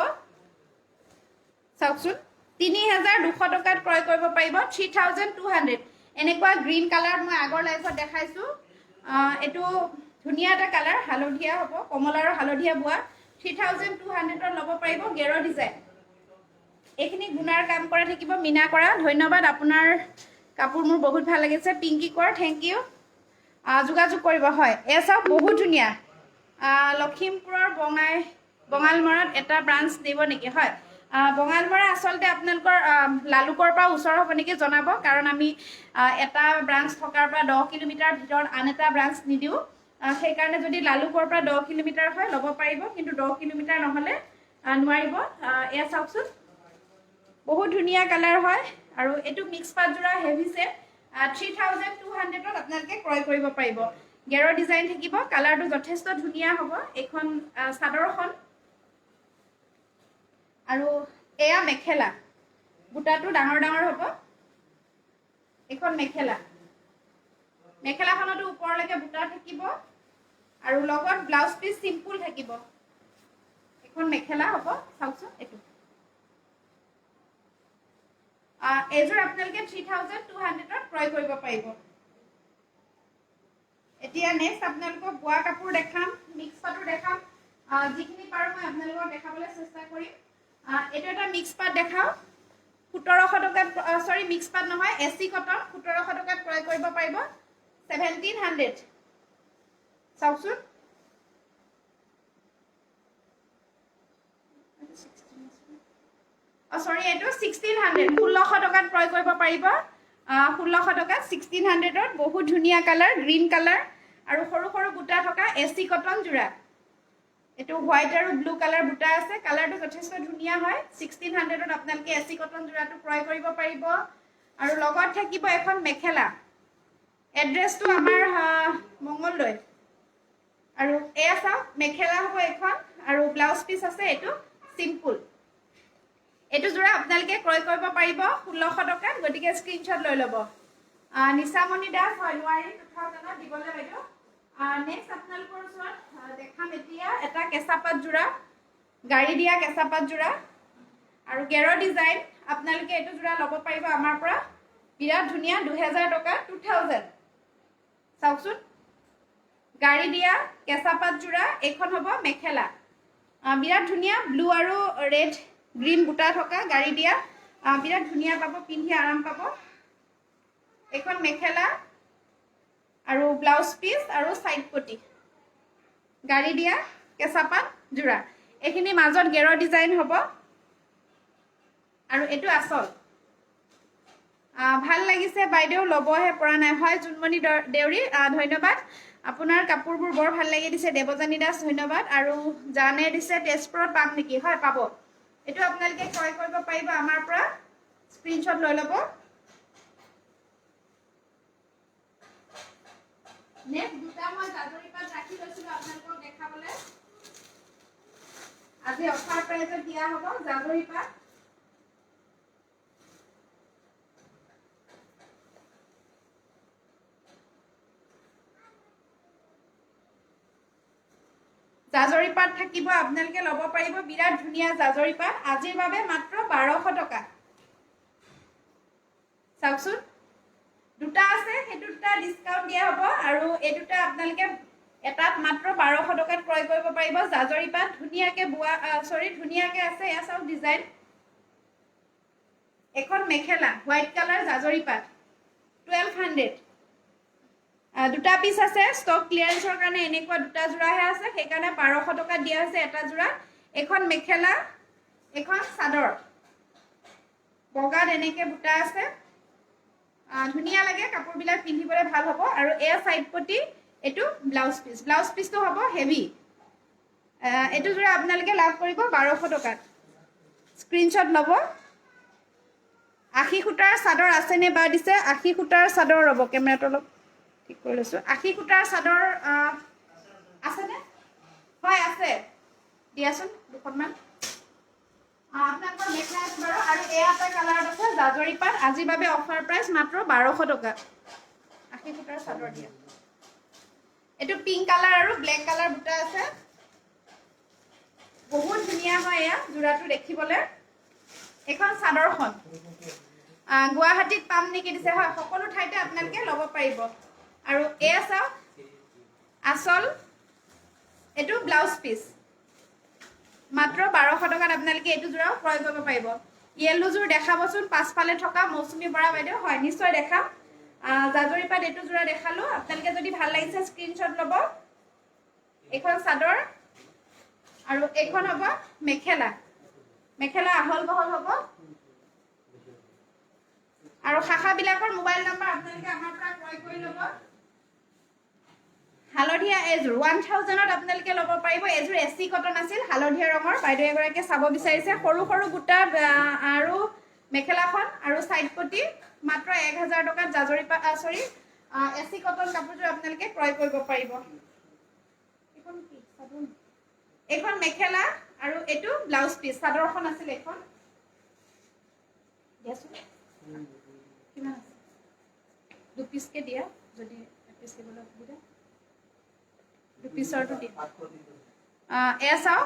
চাওকচোন 3200 টকাত ক্ৰয় কৰিব পাৰিব 3200 এনেকুৱা গ্ৰীন কালাৰ মই আগৰ লাইফত দেখাইছো এটো ধুনীয়া এটা কালাৰ হালধীয়া হ'ব কমলা আৰু হালধীয়া বুৱা 3200 ত ল'ব পাৰিব গেৰ ডিজাইন এইখিনি গুণাৰ কাম কৰা থাকিব মিনা কৰা ধন্যবাদ আপোনাৰ কাপোৰ মোৰ বহুত ভাল লাগিছে পিংকি কৰ থ্যাংক ইউ যোগাযোগ কৰিব হয় এসব বহুত ধুনীয়া লখিমপুৰৰ বঙালমৰাত এটা ব্ৰাঞ্চ দিব নেকি হয় বঙালমৰা আচলতে আপোনালোকৰ লালুকৰ পৰা ওচৰ হ'ব নেকি জনাব কাৰণ আমি এটা ব্ৰাঞ্চ থকাৰ পৰা 10 কিলোমিটাৰ ভিতৰত আন এটা ব্ৰাঞ্চ নিদিও সেই কাৰণে যদি লালুকৰ পৰা 10 কিলোমিটাৰ হয় ল'ব পাৰিব কিন্তু 10 কিলোমিটাৰ নহলে নোৱাৰিব এয়া চাওকচোন বহুত ধুনীয়া কালাৰ হয় আৰু এটো মিক্স পাট জোৰা হেভি সেট 3200 ত আপোনালোকে ক্ৰয় কৰিব পাৰিব গেৰ ডিজাইন থাকিব কালাৰটো যথেষ্ট ধুনীয়া হ'ব এখন সাদৰখন আৰু এয়া মেখেলা বুটাটো ডাঙৰ ডাঙৰ হ'ব এখন মেখেলাখনটো ওপৰলৈকে বুটা থাকিব আৰু লগত ব্লাউজ পিস সিম্পল থাকিব এখন মেখেলা হ'ব চাওকচোন এটো এজোৰ আপোনালোকে 3200 ত ক্ৰয় কৰিব পাৰিব এতিয়া নেক্সট আপোনালোকক বোৱা কাপোৰ দেখাম মিক্স পাটৰ দেখাম যিখিনি পাৰো মই আপোনালোকক দেখাবলৈ চেষ্টা কৰিম এটো এটা মিক্স পাট দেখাও 1700 টকাত সৰি মিক্স পাট নহয় এসি কটন 1700 টকাত ক্ৰয় কৰিব পাৰিব 1700 চাওকচোন সৰি এটো 1600 1600 টকাত ক্ৰয় কৰিব পাৰিব 1600 টকা 1600 ত বহুত ধুনীয়া কালাৰ গ্ৰীন কালাৰ আৰু সৰু সৰু বুটা থকা এসি কটন জোৰা এটো হোৱাইট আৰু ব্লু কালাৰ বুটা আছে কালাৰটো যথেষ্ট ধুনীয়া হয় 1600 ত আপোনালোকে এসি কটন জোৰাটো ক্ৰয় কৰিব পাৰিব আৰু লগত থাকিব এখন মেখেলা এড্ৰেছটো আমাৰ মঙ্গলদৈ আৰু এয়া চাওক মেখেলা হ'ব এখন আৰু ব্লাউজ পিস আছে এটো সিম্পল এটো জোৰা আপোনালোকে ক্ৰয় কৰিব পাৰিব 1600 টকাত গটিকে স্ক্ৰিনশ্বট লৈ ল'ব নিসামণি দাস হয় নোৱাৰি 2000 ত দিবলৈ বাইদেউ নেক্সট আপোনালোকৰ ওচৰত দেখাম এতিয়া এটা কেঁচাপাত জোৰা গাড়ী দিয়া কেঁচাপাত জোৰা আৰু গেৰ ডিজাইন আপোনালোকে এটো জোৰা ল'ব পাৰিব আমাৰ পৰা বিৰাট ধুনীয়া 2000 টকা 2000 চাওকচোন গাড়ী দিয়া কেঁচাপাত জোৰা এখন হ'ব মেখেলা বিৰাট ধুনীয়া ব্লু আৰু ৰেড গ্ৰীন বুটা থকা গাড়ী দিয়া বিৰাট ধুনীয়া পাব পিন্ধি আৰাম পাব এখন মেখেলা আৰু ব্লাউজ পিস আৰু সাইড পটি গাড়ী দিয়া কেঁচাপাত জোৰা এইখিনি মাজত গেৰ ডিজাইন হ'ব আৰু এটো আসল ভাল লাগিছে বাইদেউ ল'বহে পৰা নাই হয় জুনমণি দেউৰী ধন্যবাদ আপোনাৰ কাপোৰবোৰ বৰ ভাল লাগি দিছে দেৱজানী দাস ধন্যবাদ আৰু জানে দিছে তেজপুৰত পাম নেকি হয় পাব এটো আপোনালোকে ক্ৰয় কৰিব পাৰিব আমাৰ পৰা স্ক্ৰিনশ্বট লৈ ল'ব নেক্সট দুটা মই জাজৰি পাট ৰাখি লৈছিলো আপোনালোকক দেখাবলৈ আজি অফাৰ প্ৰাইজত দিয়া হ'ব জাজৰি পাট জাজৰি পাট থাকিব আপোনালোকে ল'ব পাৰিব বিৰাট ধুনীয়া জাজৰি পাট আজিৰ বাবে মাত্ৰ 1200 টকা চাওকচোন দুটা আছে হেতু দুটা ডিসকাউন্ট দিয়া হ'ব আৰু এই দুটা আপোনালোকে এটাত মাত্ৰ 1200 টকাত ক্ৰয় কৰিব পাৰিব জাজৰি পাট ধুনীয়াকে বুৱা ধুনীয়াকে আছে এয়া চাওক ডিজাইন এখন মেখেলা হোৱাইট কালাৰ জাজৰি পাট 1200 দুটা পিচ আছে ষ্টক ক্লিয়াৰেন্সৰ কাৰণে এনেকুৱা দুটা জোৰাহে আছে সেইকাৰণে 1200 টকা দিয়া হৈছে এটা জোৰা এখন মেখেলা এখন চাদৰ বগাত এনেকে বুটা আছে ধুনিয়া লাগে কাপোৰবিলাক পিন্ধিবলৈ ভাল হ'ব আৰু এ সাইড পটি এটো ব্লাউজ পিচটো হ'ব হেভি এটো জোৰা আপোনালোকে লাভ কৰিব 1200 টকাত স্ক্ৰিনশ্বট ল'ব 80 খুটাৰ চাদৰ আছে নে বা দিছে 80 খুটাৰ চাদৰ ৰ'ব কেমেৰাটো অলপ ঠিক কৰি লৈছো 80 খুটাৰ চাদৰ আছে নে হয় আছে দিয়াচোন দুখনমান আপোনালোকৰ মেখেলা আছে বাৰু আৰু এটা কালাৰত আছে জাজৰি পাট আজিৰ বাবে অফাৰ প্ৰাইস মাত্ৰ 1200 টকা 80 খুটাৰ চাদৰ দিয়া এটো পিংক কালাৰ আৰু ব্ল্যাক কালাৰ বুটা আছে বহুত ধুনিয়া হয় এয়া জোৰাটো দেখিবলৈ এখন চাদৰখন গুৱাহাটীত পাম নেকি দিছে হয় সকলো ঠাইতে আপোনালোকে ল'ব পাৰিব আৰু এয়া চাও আসল এটো ব্লাউজ পিস মাত্ৰ 1200 টকাত আপোনালোকে এটো জোৰা ক্ৰয় কৰিব পাৰিব ইয়েলো জোৰ দেখাবচোন পাছফালে থকা মৌসুমী বৰা বাইদেউ হয় নিশ্চয় দেখাম জাজৰি পাট এটো জোৰা দেখালো আপোনালোকে যদি ভাল লাগিছে স্ক্ৰিনশ্বট ল'ব এখন চাদৰ আৰু এখন হ'ব মেখেলা আহল বহল হ'ব আৰু শাখা বিলাকৰ মোবাইল নম্বৰ আপোনালোকে আমাৰ পৰা ক্ৰয় কৰি ল'ব হালধীয়া এজোৰ 1000ত আপোনালোকে ল'ব পাৰিব এজোৰ এসি কটন আছিল হালধীয়া ৰঙৰ বাইদেউ এগৰাকীয়ে চাব বিচাৰিছে সৰু সৰু গুটা আৰু মেখেলাখন আৰু সাইড পটি মাত্ৰ 1000 টকাত জাজৰি পাট সৰি এসি কটন কাপোৰটো আপোনালোকে ক্ৰয় কৰিব পাৰিব এখন কি চাদৰ এখন মেখেলা আৰু এটো ব্লাউজ পিস চাদৰখন আছিল এখন দিয়াচোন কিমান আছে দু পিস কে দিয়া যদি পিস কে বলা সুবিধা দু পিসৰটো দিয়া এ চাও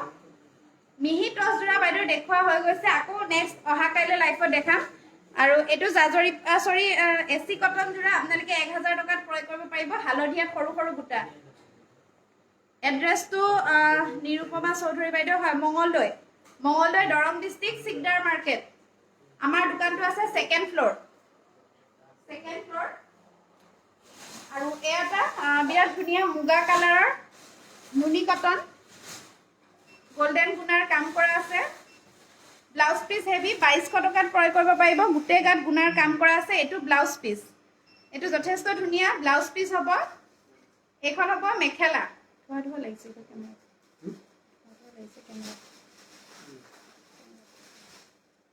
মিহি টস জোৰা বাইদেউ দেখুৱা হৈ গৈছে আকৌ নেক্সট অহা কাইলৈ লাইভত দেখাম আৰু এটো জাজৰি সৰি এসি কটন জোৰা আপোনালোকে 1000 টকাত ক্ৰয় কৰিব পাৰিব হালধীয়া সৰু সৰু গুটা এড্ৰেছটো নিৰুপমা চৌধুৰী বাইদেউ হয় মঙ্গলদৈ দৰং ডিস্ট্ৰিক্ট সিকদাৰ মাৰ্কেট আমাৰ দোকানটো আছে সেকেন্ড ফ্লোৰ আৰু এটা বিৰাট ধুনিয়া মুগা কালাৰৰ নুনি কটন গোল্ডেন গুনাৰ কাম কৰা আছে ব্লাউজ পিস হেভি 2200 টকাত ক্ৰয় কৰিব পাৰিব গুটে গাত গুনাৰ কাম কৰা আছে এটো ব্লাউজ পিস এটো যথেষ্ট ধুনিয়া ব্লাউজ পিস হ'ব এখন হ'ব মেখেলা ধোৱা লাগিছে কেমেৰা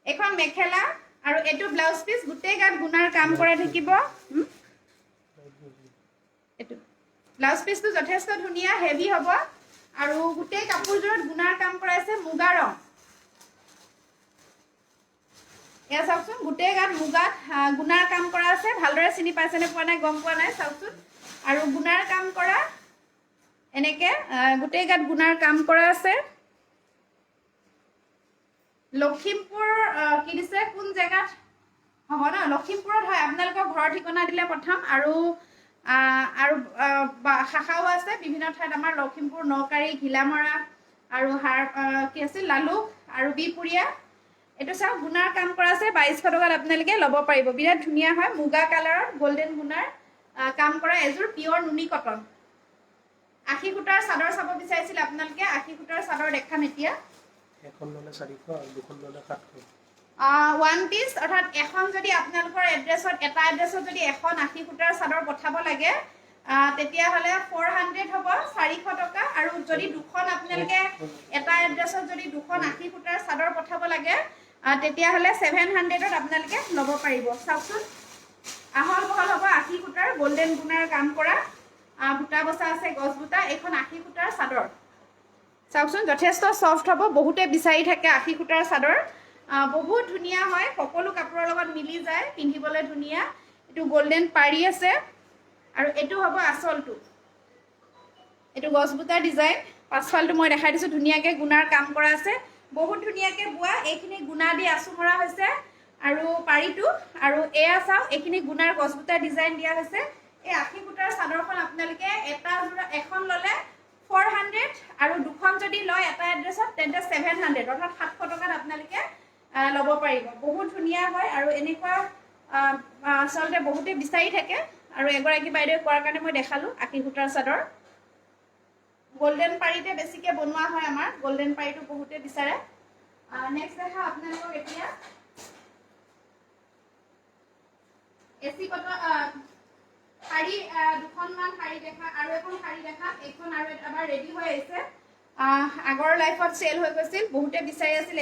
এখন মেখেলা আৰু এটো ব্লাউজ পিস গুটে গাত গুনাৰ কাম কৰা থাকিব এটো ব্লাউজ পিসটো যথেষ্ট ধুনিয়া হেভি হ'ব আৰু গুটে কাপোৰজোৰত গুনাৰ কাম কৰা আছে মুগা ৰং এয়া চাওকচোন গুটে গাত মুগাত গুনাৰ কাম কৰা আছে ভালদৰে চিনি পাইছেনে পোৱা নাই গম পোৱা নাই চাওকচোন আৰু গুনাৰ কাম কৰা এনেকে গুটে গাত গুনাৰ কাম কৰা আছে লখিমপুৰ কি দিছে কোন জায়গাত হ'ব না লখিমপুৰত হয় আপোনালোকৰ ঘৰৰ ঠিকনা দিলে পঠাম আৰু শাখাও আছে বিভিন্ন ঠাইত আমাৰ লখিমপুৰ নকাৰী ঘিলামৰা আৰু কি আছিল লালু আৰু বিপুৰীয়া এটো চাও গুনাৰ কাম কৰা আছে 2200 টকাত আপোনালোকে ল'ব পাৰিব বিৰাট ধুনিয়া হয় মুগা কালাৰৰ গোল্ডেন গুনাৰ কাম কৰা এজোৰ পিওৰ নুনি কটন 80 খুটাৰ চাদৰ চাব বিচাৰিছিল আপোনালোকে 80 খুটাৰ চাদৰ দেখাম এতিয়া এখন ললে 400 আৰু দুখন ললে 700 ওয়ান পিস অৰ্থাৎ এখন যদি আপোনালোকৰ এড্ৰেছত এটা এড্ৰেছত যদি এখন 80 খুটাৰ চাদৰ পঠাব লাগে তেতিয়া হলে 400 হ'ব 400 টকা আৰু যদি দুখন আপোনালোকে এটা এড্ৰেছত যদি দুখন 80 খুটাৰ চাদৰ পঠাব লাগে তেতিয়া হলে 700ত আপোনালোকে ল'ব পাৰিব চাওকচোন আহল বহল হ'ব 80 খুটাৰ গোল্ডেন গুনাৰ কাম কৰা বুটা বসা আছে গছ বুটা এখন 80 খুটাৰ চাদৰ চাওকচোন যথেষ্ট সফট হ'ব বহুতে বিচাৰি থাকে 80 খুটাৰ চাদৰ বহুত ধুনিয়া হয় সকলো কাপোৰৰ লগত মিলি যায় পিন্ধিবলৈ ধুনিয়া এটো গোল্ডেন পাৰি আছে আৰু এটো হ'ব আসলটো এটো গছ বুটা ডিজাইন পাছফালটো মই দেখাই দিছো ধুনিয়াকে গুনাৰ কাম কৰা আছে বহুত ধুনিয়াকে বুৱা এইখিনি গুনা দি আছু মৰা হৈছে আৰু পাৰিটো আৰু এয়া চাও এইখিনি গুনাৰ গছ বুটা ডিজাইন দিয়া হৈছে এই 80 খুটাৰ চাদৰখন আপোনালোকে এটা জোৰা এখন ললে 400 আৰু দুখন যদি লয় এটা এড্ৰেছত তেন্তে 700 অৰ্থাৎ 700 টকাত আপোনালোকে ল'ব পাৰিব বহুত ধুনিয়া হয় আৰু এনেকুৱা আসলতে বহুতে বিচাৰি থাকে আৰু এগৰাকী বাইদেৱে কোৱাৰ কাৰণে মই দেখালোঁ আশী সূতাৰ চাদৰ গোল্ডেন পাৰীতে বেছিকৈ বনোৱা হয় আমাৰ গোল্ডেন পাৰীটো বহুতে বিচাৰে নেক্সট দেখাওঁ আপোনালোকক এতিয়া এচি কটন শাড়ী দুখনমান শাড়ী দেখা আৰু এখন শাড়ী দেখা এইখন আৰু এবাৰ ৰেডি হৈ আহিছে আগৰ লাইফত চেল হৈ গৈছিল বহুতে বিচাৰি আছিল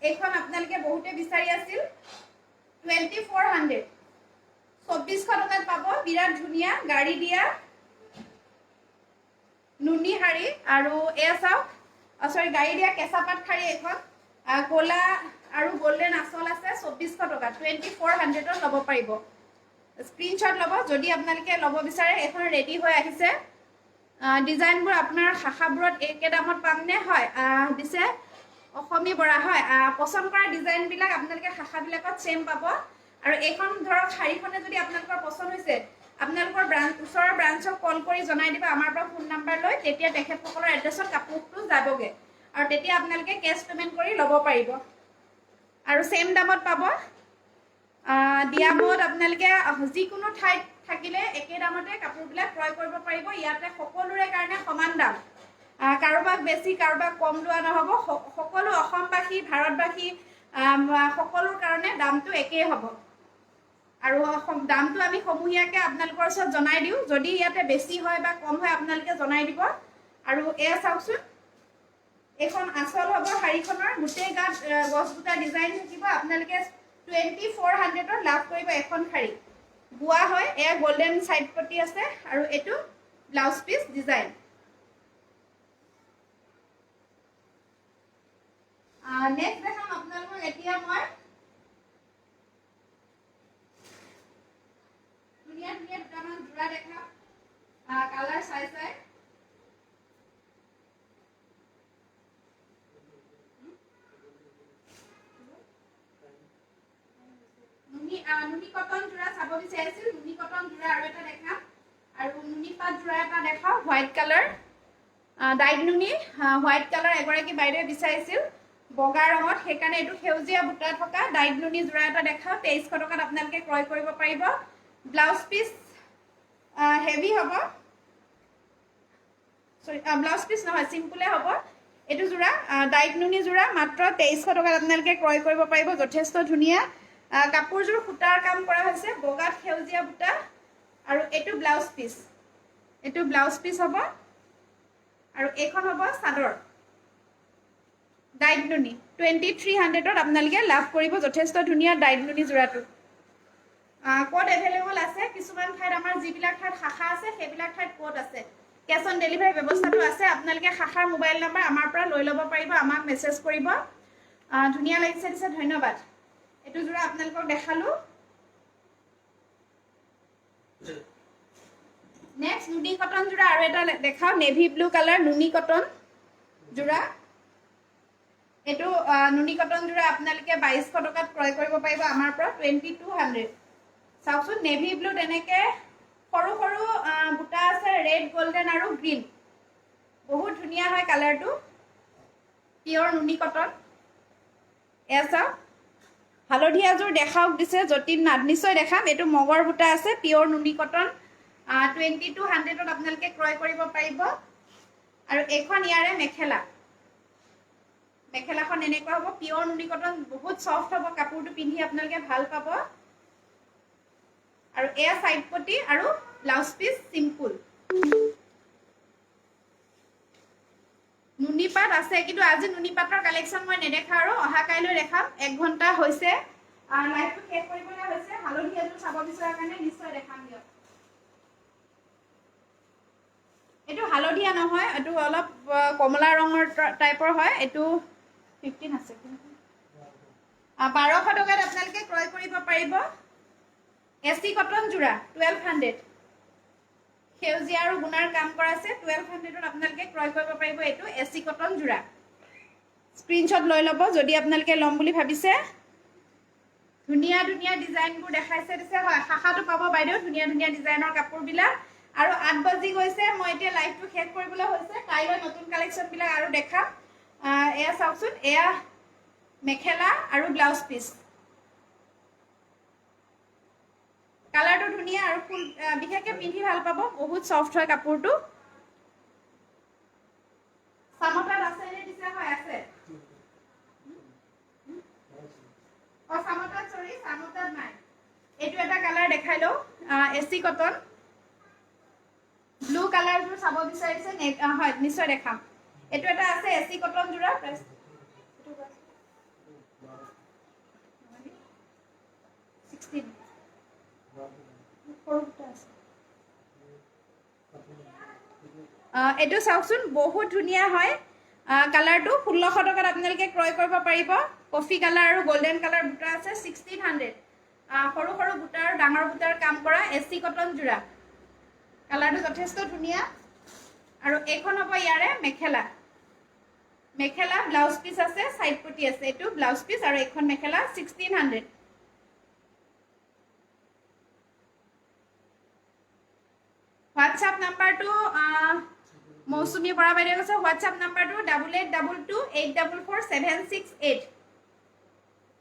এইখন আপোনালোকে বহুতে বিচাৰি আছিল 2400 2400 টকাত পাব বিৰাট ধুনীয়া গাড়ী দিয়া নুনি শাড়ী আৰু এয়া চাওক সৰি গাড়ী দিয়া কেঁচা পাট শাড়ী এইখন ক'লা আৰু গোল্ডেন আঁচল আছে 2400 টকা 2400ত ল'ব পাৰিব স্ক্ৰীনশ্বট ল'ব যদি আপোনালোকে ল'ব বিচাৰে এখন ৰেডি হৈ আহিছে ডিজাইনবোৰ আপোনাৰ শাখাবোৰত একে দামত পামনে হয় দিছে অসমী বৰা হয় পচন্দ কৰা ডিজাইনবিলাক আপোনালোকে শাখাবিলাকত চেম পাব আৰু এইখন ধৰক শাড়ীখনে যদি আপোনালোকৰ পচন্দ হৈছে আপোনালোকৰ ওচৰৰ ব্ৰাঞ্চক কল কৰি জনাই দিব আমাৰ পৰা ফোন নাম্বাৰ লৈ তেতিয়া তেখেতসকলৰ এড্ৰেছত কাপোৰটো যাবগৈ আৰু তেতিয়া আপোনালোকে কেছ পে'মেণ্ট কৰি ল'ব পাৰিব আৰু চেম দামত পাব দিয়ামত আপোনালোকে যিকোনো ঠাইত থাকিলে একে দামতে কাপোৰবিলাক ক্ৰয় কৰিব পাৰিব ইয়াতে সকলোৰে কাৰণে সমান দাম কাৰোবাক বেছি কাৰোবাক কম লোৱা নহ'ব সকলো অসমবাসী ভাৰতবাসী সকলোৰ কাৰণে দামটো একেই হ'ব আৰু দামটো আমি সমূহীয়াকৈ আপোনালোকৰ ওচৰত জনাই দিওঁ যদি ইয়াতে বেছি হয় বা কম হয় আপোনালোকে জনাই দিব আৰু এয়া চাওকচোন এইখন আঁচল হ'ব শাড়ীখনৰ গোটেই গাত গছ বুটা ডিজাইন থাকিব আপোনালোকে 2400ত লাভ কৰিব এখন শাড়ী বোৱা হয় এয়া গোল্ডেন চাইড পটি আছে আৰু এইটো ব্লাউজ পিচ ডিজাইন নেক্সট দেখাম আপোনালোকক এতিয়া মই ধুনীয়া ধুনীয়া দুটামান যোৰা দেখাম কালাৰ চাই চাই নুনি কটন যোৰা চাব বিচাৰিছিল নুনি কটন যোৰা আৰু এটা দেখাম আৰু নুনি পাট যোৰা এটা দেখাওঁ হোৱাইট কালাৰ ডাইট নুনি হোৱাইট কালাৰ এগৰাকী বাইদেৱে বিচাৰিছিল বগা ৰঙত সেইকাৰণে এইটো সেউজীয়া বুটা থকা ডাইট নুনি যোৰা এটা দেখাওঁ 2300 টকাত আপোনালোকে ক্ৰয় কৰিব পাৰিব ব্লাউজ পিচ হেভি হ'ব সৰি ব্লাউজ পিচ নহয় চিম্পুলে হ'ব এইটো যোৰা ডাইট নুনি যোৰা মাত্ৰ 2300 টকাত আপোনালোকে ক্ৰয় কৰিব পাৰিব যথেষ্ট ধুনীয়া কাপোৰযোৰ সূতাৰ কাম কৰা হৈছে বগাত সেউজীয়া বুটা আৰু এইটো ব্লাউজ পিচ হ'ব আৰু এইখন হ'ব চাদৰ ডাইট নুনি 2300ত আপোনালোকে লাভ কৰিব যথেষ্ট ধুনীয়া ডাইট নুনি যোৰাটো কোড এভেইলেবল আছে কিছুমান ঠাইত আমাৰ যিবিলাক ঠাইত শাখা আছে সেইবিলাক ঠাইত কোড আছে কেছ অন ডেলিভাৰী ব্যৱস্থাটো আছে আপোনালোকে শাখাৰ মোবাইল নম্বৰ আমাৰ পৰা লৈ ল'ব পাৰিব আমাক মেছেজ কৰিব ধুনীয়া লাগিছে দিছে ধন্যবাদ এইটো যোৰা আপোনালোকক দেখালোঁ নেক্সট নুনি কটন যোৰা আৰু এটা দেখাওঁ নেভি ব্লু কালাৰ নুনি কটন যোৰা এইটো নুনি কটন যোৰা আপোনালোকে 2200 টকাত ক্ৰয় কৰিব পাৰিব আমাৰ পৰা 2200 চাওকচোন নেভি ব্লুত এনেকৈ সৰু সৰু বুটা আছে ৰেড গোল্ডেন আৰু গ্ৰীণ বহুত ধুনীয়া হয় কালাৰটো পিয়ৰ নুনি কটন এয়া চাওক হালধীয়াযোৰ দেখাওক দিছে যতীন নাথ নিশ্চয় দেখাম এইটো মগৰ বুটা আছে পিয়ৰ নুনি কটন 2200ত আপোনালোকে ক্ৰয় কৰিব পাৰিব আৰু এইখন ইয়াৰে মেখেলাখন এনেকুৱা হ'ব পিয়ৰ নুনি কটন বহুত চফ্ট হ'ব কাপোৰটো পিন্ধি আপোনালোকে ভাল পাব আৰু এয়া সাইড পটি আৰু ব্লাউজ পিচ সিম্পল নুনি পাট আছে কিন্তু আজি নুনি পাটৰ কালেকশ্যন মই নেদেখা আৰু অহা কাইলৈ দেখাম 1 ঘণ্টা হৈছে লাইভটো শেষ কৰিবলৈ হৈছে হালধীয়াটো চাব বিচৰাৰ কাৰণে নিশ্চয় দেখাম দিয়ক এইটো হালধীয়া নহয় এইটো অলপ কমলা ৰঙৰ টাইপৰ হয় এইটো 15 আছে 1200 টকাত আপোনালোকে ক্ৰয় কৰিব পাৰিব এচি কটন যোৰা 1200 সেউজীয়া আৰু গুণাৰ কাম কৰা আছে 1200ত আপোনালোকে ক্ৰয় কৰিব পাৰিব এইটো এচি কটন যোৰা স্ক্ৰীনশ্বট লৈ ল'ব যদি আপোনালোকে ল'ম বুলি ভাবিছে ধুনীয়া ধুনীয়া ডিজাইনবোৰ দেখাইছে দিছে হয় শাখাটো পাব বাইদেউ ধুনীয়া ধুনীয়া ডিজাইনৰ কাপোৰবিলাক আৰু 8 বাজি গৈছে মই এতিয়া লাইভটো শেষ কৰিবলৈ হৈছে কাইলৈ নতুন কালেকশ্যনবিলাক আৰু দেখাম এয়া চাওকচোন এয়া মেখেলা আৰু ব্লাউজ পিচ কালাৰটো ধুনীয়া আৰু ফুল বিশেষকৈ পিন্ধি ভাল পাব, বহুত চফ্ট হয় কাপোৰটো। চামতাত আছে নে দিছে? হয় আছে। চামতাত সৰি চামতাত নাই। এইটো এটা কালাৰ দেখাই লওঁ, এচি কটন ব্লু কালাৰটো চাব বিচাৰিছে? হয় নিশ্চয় দেখাম। এইটো এটা আছে এচি কটন যোৰা, এইটো চাওকচোন বহুত ধুনীয়া হয়। কালাৰটো 1600 টকাত আপোনালোকে ক্ৰয় কৰিব পাৰিব। কফি কালাৰ আৰু গোল্ডেন কালাৰ বুটা আছে, 1600। সৰু সৰু বুটা আৰু ডাঙৰ বুটাৰ কাম কৰা এচি কটন যোৰা। কালাৰটো যথেষ্ট ধুনীয়া। আৰু এইখন হ'ব ইয়াৰে মেখেলা। মেখেলা ব্লাউজ পিচ আছে, সাইড পটি আছে। এইটো ব্লাউজ পিচ আৰু এইখন মেখেলা 1600। হোৱাটছআপ নাম্বাৰটো মৌচুমী বৰা বাইদেউ কৈছে, হোৱাটছআপ নাম্বাৰটো 8822844768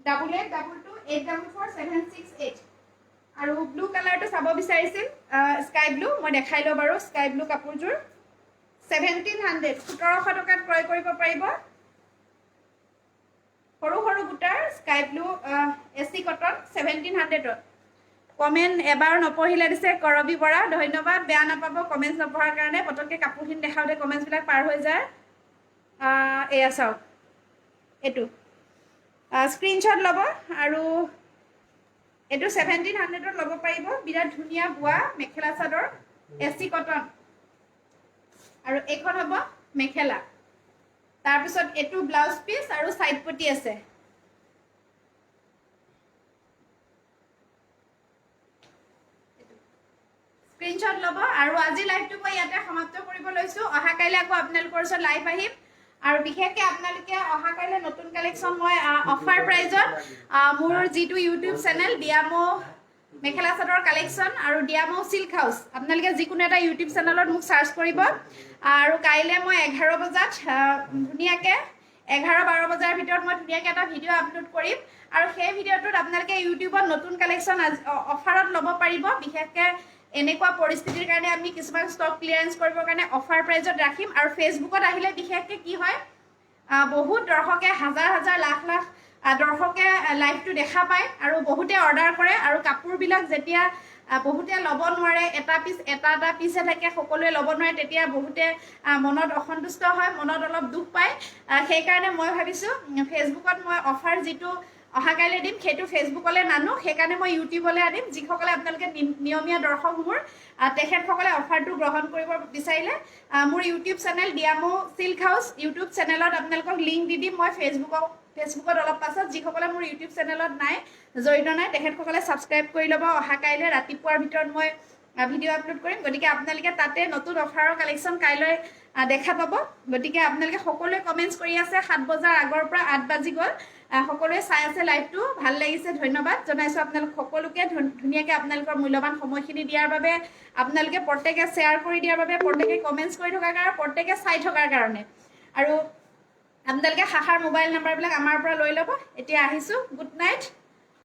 8822844768। আৰু ব্লু কালাৰটো চাব বিচাৰিছিল, স্কাই ব্লু। মই দেখাই লওঁ বাৰু স্কাই ব্লু কাপোৰযোৰ 1700, 1700 টকাত ক্ৰয় কৰিব পাৰিব। সৰু সৰু বুটাৰ স্কাই ব্লু এচি কটন 1700ত। কমেণ্ট এবাৰ নপঢ়িলে দিছে কৰবী বৰা, ধন্যবাদ। বেয়া নাপাব কমেণ্টছ নপঢ়াৰ কাৰণে, পটককৈ কাপোৰখিনি দেখাওঁতে কমেণ্টছবিলাক পাৰ হৈ যায়। এয়া চাওক, এইটো স্ক্ৰীনশ্বট ল'ব আৰু এইটো 1700ত ল'ব পাৰিব। বিৰাট ধুনীয়া বোৱা মেখেলা চাদৰ এচি কটন। আৰু এইখন হ'ব মেখেলা। তাৰপিছত এইটো ব্লাউজ পিচ আৰু সাইড পটি আছে। স্ক্ৰীনশ্বট ল'ব। আৰু আজি লাইভটো মই ইয়াতে সমাপ্ত কৰিব লৈছোঁ। অহা কাইলৈ আকৌ আপোনালোকৰ ওচৰত লাইভ আহিম। আৰু বিশেষকৈ আপোনালোকে অহা কাইলৈ নতুন কালেকশ্যন মই অফাৰ প্ৰাইজত মোৰ যিটো YouTube channel ডিয়ামো mekhela chador collection আৰু ডিয়ামো চিল্ক হাউচ, আপোনালোকে যিকোনো এটা ইউটিউব চেনেলত মোক চাৰ্চ কৰিব। আৰু কাইলৈ মই 11 বজাত ধুনীয়াকৈ 11-12 বজাৰ ভিতৰত মই ধুনীয়াকৈ এটা ভিডিঅ' আপলোড কৰিম। আৰু সেই ভিডিঅ'টোত আপোনালোকে ইউটিউবত নতুন কালেকশ্যন অফাৰত ল'ব পাৰিব। বিশেষকৈ এনেকুৱা পৰিস্থিতিৰ কাৰণে আমি কিছুমান ষ্টক ক্লিয়াৰেঞ্চ কৰিবৰ কাৰণে অফাৰ প্ৰাইজত ৰাখিম। আৰু ফেচবুকত আহিলে বিশেষকৈ কি হয়, বহুত দৰ্শকে হাজাৰ হাজাৰ লাখ লাখ দৰ্শকে লাইভটো দেখা পায় আৰু বহুতে অৰ্ডাৰ কৰে। আৰু কাপোৰবিলাক যেতিয়া বহুতে ল'ব নোৱাৰে, এটা পিচহে থাকে, সকলোৱে ল'ব নোৱাৰে, তেতিয়া বহুতে মনত অসন্তুষ্ট হয়, মনত অলপ দুখ পায়। সেইকাৰণে মই ভাবিছোঁ ফেচবুকত মই অফাৰ যিটো অহা কাইলৈ দিম সেইটো ফেচবুকলৈ নানো, সেইকাৰণে মই ইউটিউবলৈ আনিম। যিসকলে আপোনালোকে নিয়মীয়া দৰ্শক মোৰ, তেখেতসকলে অফাৰটো গ্ৰহণ কৰিব বিচাৰিলে মোৰ ইউটিউব চেনেল ডিয়ামো চিল্ক হাউচ ইউটিউব চেনেলত আপোনালোকক লিংক দি দিম। মই ফেচবুকত অলপ পাছত, যিসকলে মোৰ ইউটিউব চেনেলত নাই, জড়িত নাই, তেখেতসকলে ছাবস্ক্ৰাইব কৰি ল'ব। অহা কাইলৈ ৰাতিপুৱাৰ ভিতৰত মই ভিডিঅ' আপলোড কৰিম। গতিকে আপোনালোকে তাতে নতুন অফাৰৰ কালেকশ্যন কাইলৈ দেখা পাব। গতিকে আপোনালোকে সকলোৱে কমেণ্টছ কৰি আছে 7 বজাৰ আগৰ পৰা 8 বাজি গ'ল। সকলোৱে চাই আছে লাইভটো, ভাল লাগিছে, ধন্যবাদ জনাইছোঁ আপোনালোক সকলোকে। ধুনীয়াকৈ আপোনালোকৰ মূল্যৱান সময়খিনি দিয়াৰ বাবে, আপোনালোকে প্ৰত্যেকে শ্বেয়াৰ কৰি দিয়াৰ বাবে, প্ৰত্যেকে কমেণ্টছ কৰি থকাৰ কাৰণে, প্ৰত্যেকে চাই থকাৰ কাৰণে। আৰু আপোনালোকে শাখাৰ মোবাইল নাম্বাৰবিলাক আমাৰ পৰা লৈ ল'ব। এতিয়া আহিছোঁ, গুড নাইট।